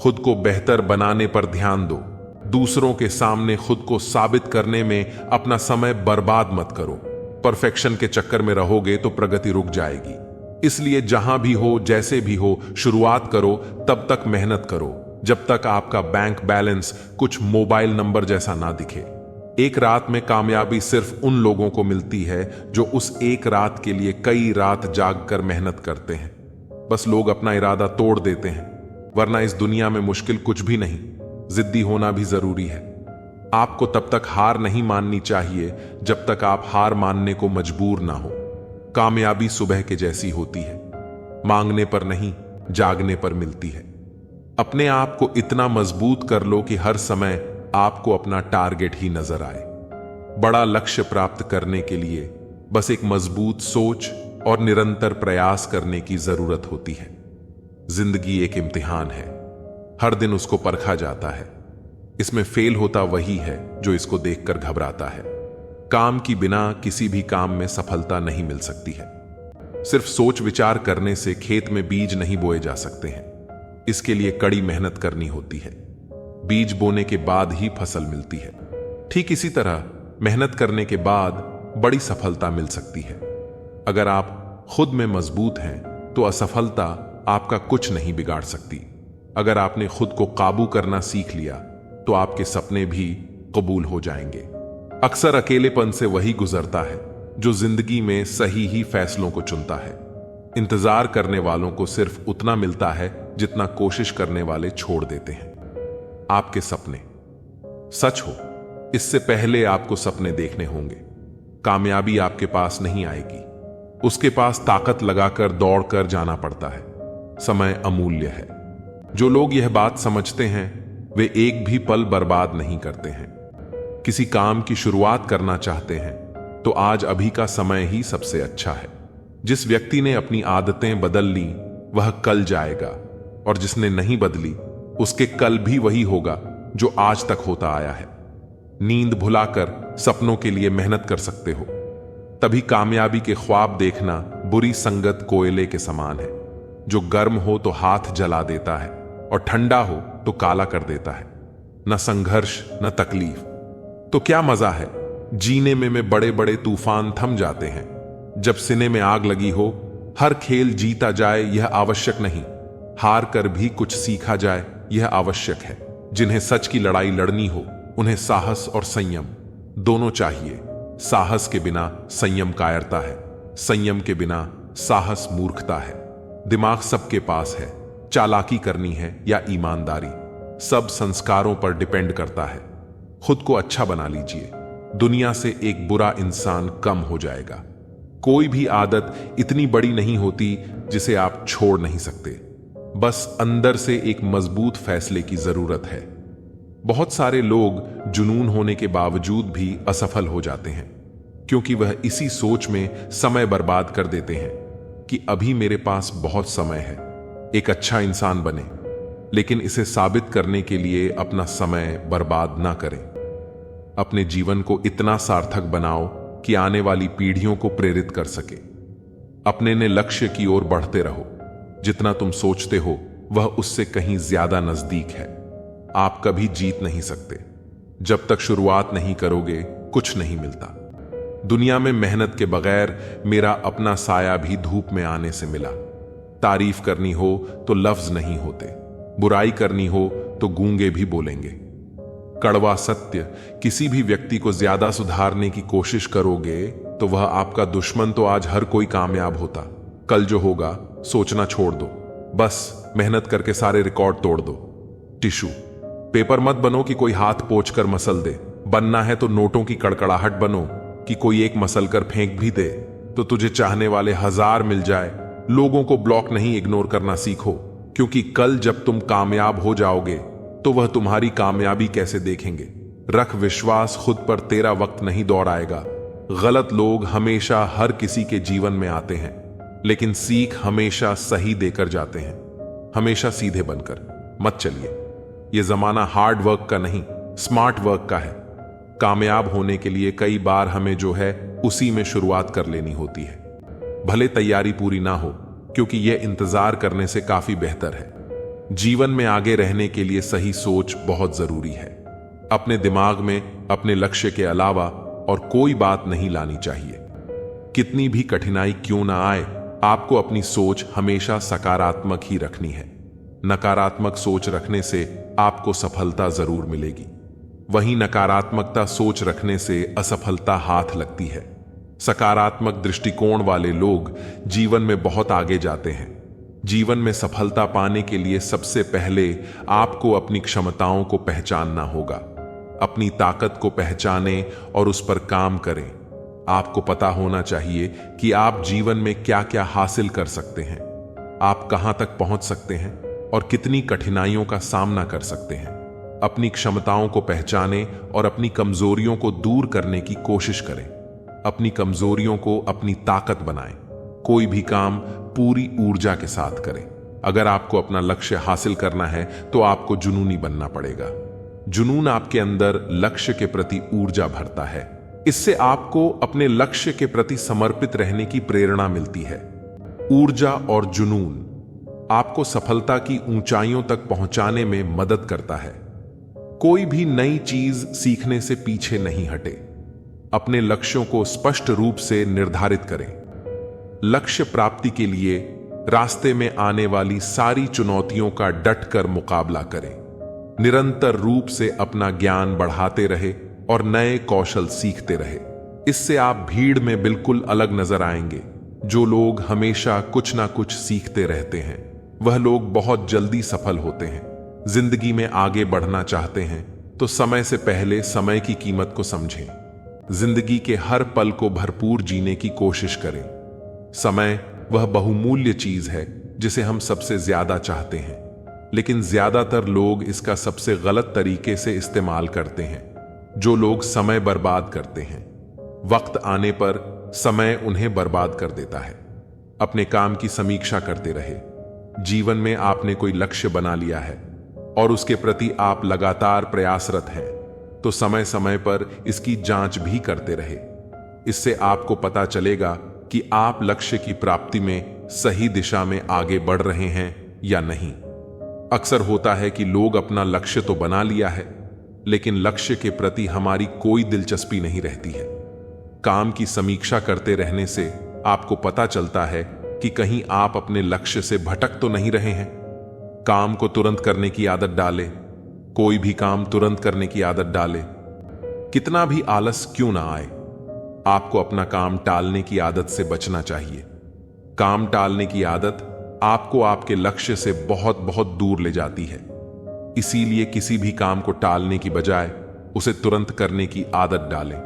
खुद को बेहतर बनाने पर ध्यान दो। दूसरों के सामने खुद को साबित करने में अपना समय बर्बाद मत करो। परफेक्शन के चक्कर में रहोगे तो प्रगति रुक जाएगी। इसलिए जहां भी हो, जैसे भी हो, शुरुआत करो। तब तक मेहनत करो जब तक आपका बैंक बैलेंस कुछ मोबाइल नंबर जैसा ना दिखे। एक रात में कामयाबी सिर्फ उन लोगों को मिलती है जो उस एक रात के लिए कई रात जाग कर मेहनत करते हैं। बस लोग अपना इरादा तोड़ देते हैं, वरना इस दुनिया में मुश्किल कुछ भी नहीं। जिद्दी होना भी जरूरी है। आपको तब तक हार नहीं माननी चाहिए जब तक आप हार मानने को मजबूर ना हो। कामयाबी सुबह के जैसी होती है, मांगने पर नहीं, जागने पर मिलती है। अपने आप को इतना मजबूत कर लो कि हर समय आपको अपना टारगेट ही नजर आए। बड़ा लक्ष्य प्राप्त करने के लिए बस एक मजबूत सोच और निरंतर प्रयास करने की जरूरत होती है। जिंदगी एक इम्तिहान है, हर दिन उसको परखा जाता है। इसमें फेल होता वही है जो इसको देखकर घबराता है। काम की बिना किसी भी काम में सफलता नहीं मिल सकती है। सिर्फ सोच विचार करने से खेत में बीज नहीं बोए जा सकते हैं। इसके लिए कड़ी मेहनत करनी होती है। बीज बोने के बाद ही फसल मिलती है। ठीक इसी तरह मेहनत करने के बाद बड़ी सफलता मिल सकती है। अगर आप खुद में मजबूत हैं तो असफलता आपका कुछ नहीं बिगाड़ सकती। अगर आपने खुद को काबू करना सीख लिया तो आपके सपने भी कबूल हो जाएंगे। अक्सर अकेलेपन से वही गुजरता है जो जिंदगी में सही ही फैसलों को चुनता है। इंतजार करने वालों को सिर्फ उतना मिलता है जितना कोशिश करने वाले छोड़ देते हैं। आपके सपने सच हो, इससे पहले आपको सपने देखने होंगे। कामयाबी आपके पास नहीं आएगी, उसके पास ताकत लगाकर दौड़कर जाना पड़ता है। समय अमूल्य है। जो लोग यह बात समझते हैं वे एक भी पल बर्बाद नहीं करते हैं। किसी काम की शुरुआत करना चाहते हैं तो आज अभी का समय ही सबसे अच्छा है। जिस व्यक्ति ने अपनी आदतें बदल ली वह कल जाएगा, और जिसने नहीं बदली उसके कल भी वही होगा जो आज तक होता आया है। नींद भुलाकर सपनों के लिए मेहनत कर सकते हो। तभी कामयाबी के ख्वाब देखना बुरी संगत कोयले के समान है, जो गर्म हो तो हाथ जला देता है और ठंडा हो तो काला कर देता है। न संघर्ष न तकलीफ तो क्या मजा है जीने में बड़े बड़े तूफान थम जाते हैं। जब सीने में आग लगी हो, हर खेल जीता जाए यह आवश्यक नहीं, हार कर भी कुछ सीखा जाए यह आवश्यक है। जिन्हें सच की लड़ाई लड़नी हो उन्हें साहस और संयम दोनों चाहिए। साहस के बिना संयम कायरता है, संयम के बिना साहस मूर्खता है। दिमाग सबके पास है, चालाकी करनी है या ईमानदारी, सब संस्कारों पर डिपेंड करता है। खुद को अच्छा बना लीजिए, दुनिया से एक बुरा इंसान कम हो जाएगा। कोई भी आदत इतनी बड़ी नहीं होती जिसे आप छोड़ नहीं सकते। बस अंदर से एक मजबूत फैसले की जरूरत है। बहुत सारे लोग जुनून होने के बावजूद भी असफल हो जाते हैं, क्योंकि वह इसी सोच में समय बर्बाद कर देते हैं कि अभी मेरे पास बहुत समय है एक अच्छा इंसान बने। लेकिन इसे साबित करने के लिए अपना समय बर्बाद ना करें। अपने जीवन को इतना सार्थक बनाओ कि आने वाली पीढ़ियों को प्रेरित कर सके। अपने ने लक्ष्य की ओर बढ़ते रहो। जितना तुम सोचते हो वह उससे कहीं ज्यादा नजदीक है। आप कभी जीत नहीं सकते, जब तक शुरुआत नहीं करोगे कुछ नहीं मिलता। दुनिया में मेहनत के बगैर मेरा अपना साया भी धूप में आने से मिला। तारीफ करनी हो तो लफ्ज नहीं होते, बुराई करनी हो तो गूंगे भी बोलेंगे। कड़वा सत्य, किसी भी व्यक्ति को ज्यादा सुधारने की कोशिश करोगे तो वह आपका दुश्मन तो आज हर कोई कामयाब होता। कल जो होगा सोचना छोड़ दो, बस मेहनत करके सारे रिकॉर्ड तोड़ दो। टिश्यू पेपर मत बनो कि कोई हाथ पोंछ कर मसल दे। बनना है तो नोटों की कड़कड़ाहट बनो कि कोई एक मसल कर फेंक भी दे तो तुझे चाहने वाले 1000 मिल जाए। लोगों को ब्लॉक नहीं इग्नोर करना सीखो, क्योंकि कल जब तुम कामयाब हो जाओगे तो वह तुम्हारी कामयाबी कैसे देखेंगे। रख विश्वास खुद पर, तेरा वक्त नहीं दौड़ आएगा। गलत लोग हमेशा हर किसी के जीवन में आते हैं, लेकिन सीख हमेशा सही देकर जाते हैं, हमेशा सीधे बनकर। मत चलिए, यह जमाना हार्ड वर्क का नहीं, स्मार्ट वर्क का है। कामयाब होने के लिए कई बार हमें जो है उसी में शुरुआत कर लेनी होती है, भले तैयारी पूरी ना हो, क्योंकि यह इंतजार करने से काफी बेहतर है। जीवन में आगे रहने के लिए सही सोच बहुत जरूरी है। अपने दिमाग में अपने लक्ष्य के अलावा और कोई बात नहीं लानी चाहिए। कितनी भी कठिनाई क्यों ना आए, आपको अपनी सोच हमेशा सकारात्मक ही रखनी है। नकारात्मक सोच रखने से आपको सफलता जरूर मिलेगी, वहीं नकारात्मकता सोच रखने से असफलता हाथ लगती है। सकारात्मक दृष्टिकोण वाले लोग जीवन में बहुत आगे जाते हैं। जीवन में सफलता पाने के लिए सबसे पहले आपको अपनी क्षमताओं को पहचानना होगा। अपनी ताकत को पहचानें और उस पर काम करें। आपको पता होना चाहिए कि आप जीवन में क्या क्या हासिल कर सकते हैं, आप कहां तक पहुंच सकते हैं और कितनी कठिनाइयों का सामना कर सकते हैं। अपनी क्षमताओं को पहचानें और अपनी कमजोरियों को दूर करने की कोशिश करें। अपनी कमजोरियों को अपनी ताकत बनाएं। कोई भी काम पूरी ऊर्जा के साथ करें। अगर आपको अपना लक्ष्य हासिल करना है तो आपको जुनूनी बनना पड़ेगा। जुनून आपके अंदर लक्ष्य के प्रति ऊर्जा भरता है। इससे आपको अपने लक्ष्य के प्रति समर्पित रहने की प्रेरणा मिलती है। ऊर्जा और जुनून आपको सफलता की ऊंचाइयों तक पहुंचाने में मदद करता है। कोई भी नई चीज सीखने से पीछे नहीं हटे। अपने लक्ष्यों को स्पष्ट रूप से निर्धारित करें। लक्ष्य प्राप्ति के लिए रास्ते में आने वाली सारी चुनौतियों का डटकर मुकाबला करें। निरंतर रूप से अपना ज्ञान बढ़ाते रहे और नए कौशल सीखते रहे। इससे आप भीड़ में बिल्कुल अलग नजर आएंगे। जो लोग हमेशा कुछ ना कुछ सीखते रहते हैं, वह लोग बहुत जल्दी सफल होते हैं। जिंदगी में आगे बढ़ना चाहते हैं तो समय से पहले समय की कीमत को समझें। जिंदगी के हर पल को भरपूर जीने की कोशिश करें। समय वह बहुमूल्य चीज है जिसे हम सबसे ज्यादा चाहते हैं, लेकिन ज्यादातर लोग इसका सबसे गलत तरीके से इस्तेमाल करते हैं। जो लोग समय बर्बाद करते हैं, वक्त आने पर समय उन्हें बर्बाद कर देता है। अपने काम की समीक्षा करते रहे। जीवन में आपने कोई लक्ष्य बना लिया है और उसके प्रति आप लगातार प्रयासरत हैं, तो समय समय पर इसकी जांच भी करते रहे। इससे आपको पता चलेगा कि आप लक्ष्य की प्राप्ति में सही दिशा में आगे बढ़ रहे हैं या नहीं। अक्सर होता है कि लोग अपना लक्ष्य तो बना लिया है, लेकिन लक्ष्य के प्रति हमारी कोई दिलचस्पी नहीं रहती है। काम की समीक्षा करते रहने से आपको पता चलता है कि कहीं आप अपने लक्ष्य से भटक तो नहीं रहे हैं। काम को तुरंत करने की आदत डालें। कोई भी काम तुरंत करने की आदत डालें। कितना भी आलस क्यों ना आए, आपको अपना काम टालने की आदत से बचना चाहिए। काम टालने की आदत आपको आपके लक्ष्य से बहुत बहुत दूर ले जाती है। इसीलिए किसी भी काम को टालने की बजाय उसे तुरंत करने की आदत डालें।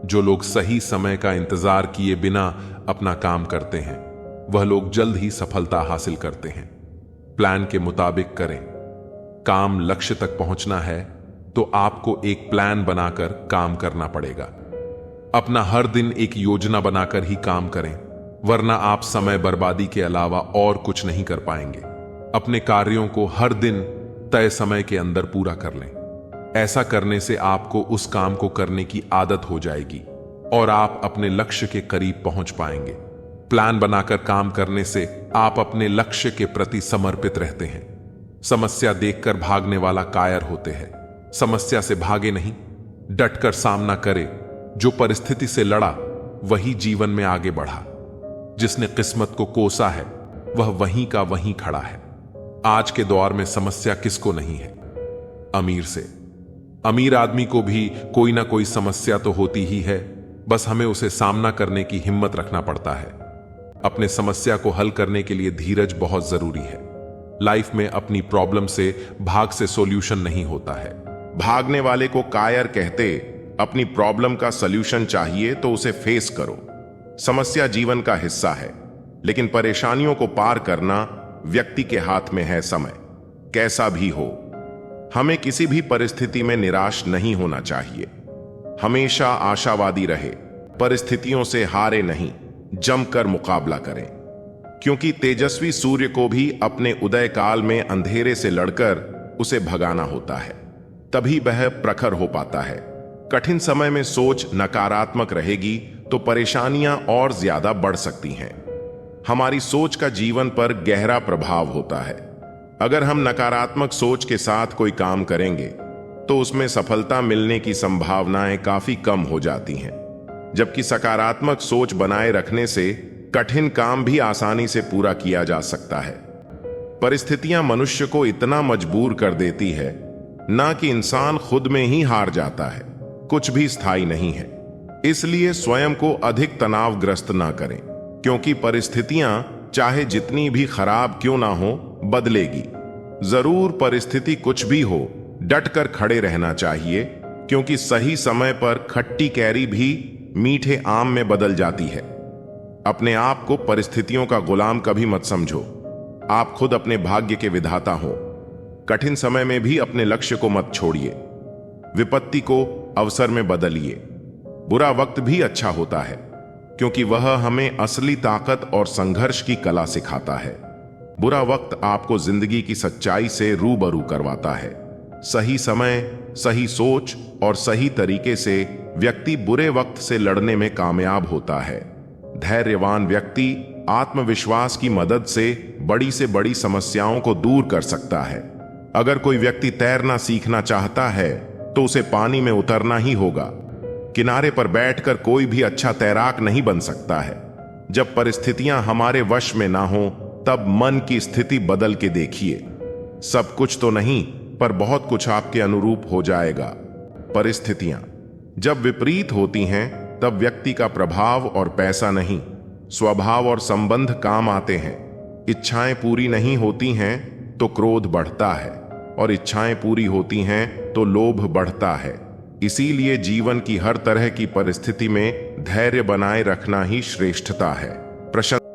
जो लोग सही समय का इंतजार किए बिना अपना काम करते हैं, वह लोग जल्द ही सफलता हासिल करते हैं। प्लान के मुताबिक करें। काम लक्ष्य तक पहुंचना है तो आपको एक प्लान बनाकर काम करना पड़ेगा। अपना हर दिन एक योजना बनाकर ही काम करें, वरना आप समय बर्बादी के अलावा और कुछ नहीं कर पाएंगे। अपने कार्यों को हर दिन तय समय के अंदर पूरा कर लें। ऐसा करने से आपको उस काम को करने की आदत हो जाएगी और आप अपने लक्ष्य के करीब पहुंच पाएंगे। प्लान बनाकर काम करने से आप अपने लक्ष्य के प्रति समर्पित रहते हैं। समस्या देखकर भागने वाला कायर होते हैं। समस्या से भागे नहीं, डटकर सामना करे। जो परिस्थिति से लड़ा वही जीवन में आगे बढ़ा। जिसने किस्मत को कोसा है वह वहीं का वहीं खड़ा है। आज के दौर में समस्या किसको नहीं है? अमीर से। अमीर आदमी को भी कोई ना कोई समस्या तो होती ही है। बस हमें उसे सामना करने की हिम्मत रखना पड़ता है। अपने समस्या को हल करने के लिए धीरज बहुत जरूरी है। लाइफ में अपनी प्रॉब्लम से भाग से सॉल्यूशन नहीं होता है। भागने वाले को कायर कहते। अपनी प्रॉब्लम का सॉल्यूशन चाहिए तो उसे फेस करो। समस्या जीवन का हिस्सा है, लेकिन परेशानियों को पार करना व्यक्ति के हाथ में है। समय कैसा भी हो, हमें किसी भी परिस्थिति में निराश नहीं होना चाहिए। हमेशा आशावादी रहे, परिस्थितियों से हारे नहीं, जमकर मुकाबला करें। क्योंकि तेजस्वी सूर्य को भी अपने उदय काल में अंधेरे से लड़कर उसे भगाना होता है, तभी वह प्रखर हो पाता है। कठिन समय में सोच नकारात्मक रहेगी तो परेशानियां और ज्यादा बढ़ सकती हैं। हमारी सोच का जीवन पर गहरा प्रभाव होता है। अगर हम नकारात्मक सोच के साथ कोई काम करेंगे तो उसमें सफलता मिलने की संभावनाएं काफी कम हो जाती हैं, जबकि सकारात्मक सोच बनाए रखने से कठिन काम भी आसानी से पूरा किया जा सकता है। परिस्थितियां मनुष्य को इतना मजबूर कर देती है ना कि इंसान खुद में ही हार जाता है। कुछ भी स्थायी नहीं है, इसलिए स्वयं को अधिक तनावग्रस्त ना करें, क्योंकि परिस्थितियां चाहे जितनी भी खराब क्यों ना हो, बदलेगी जरूर। परिस्थिति कुछ भी हो, डटकर खड़े रहना चाहिए, क्योंकि सही समय पर खट्टी कैरी भी मीठे आम में बदल जाती है। अपने आप को परिस्थितियों का गुलाम कभी मत समझो। आप खुद अपने भाग्य के विधाता हो। कठिन समय में भी अपने लक्ष्य को मत छोड़िए। विपत्ति को अवसर में बदलिए। बुरा वक्त भी अच्छा होता है, क्योंकि वह हमें असली ताकत और संघर्ष की कला सिखाता है। बुरा वक्त आपको जिंदगी की सच्चाई से रूबरू करवाता है। सही समय, सही सोच और सही तरीके से व्यक्ति बुरे वक्त से लड़ने में कामयाब होता है। धैर्यवान व्यक्ति आत्मविश्वास की मदद से बड़ी समस्याओं को दूर कर सकता है। अगर कोई व्यक्ति तैरना सीखना चाहता है तो उसे पानी में उतरना ही होगा। किनारे पर बैठकर कोई भी अच्छा तैराक नहीं बन सकता है। जब परिस्थितियां हमारे वश में ना हो, तब मन की स्थिति बदल के देखिए। सब कुछ तो नहीं, पर बहुत कुछ आपके अनुरूप हो जाएगा। परिस्थितियां जब विपरीत होती हैं, तब व्यक्ति का प्रभाव और पैसा नहीं, स्वभाव और संबंध काम आते हैं। इच्छाएं पूरी नहीं होती हैं तो क्रोध बढ़ता है, और इच्छाएं पूरी होती हैं तो लोभ बढ़ता है। इसीलिए जीवन की हर तरह की परिस्थिति में धैर्य बनाए रखना ही श्रेष्ठता है। प्रशंसा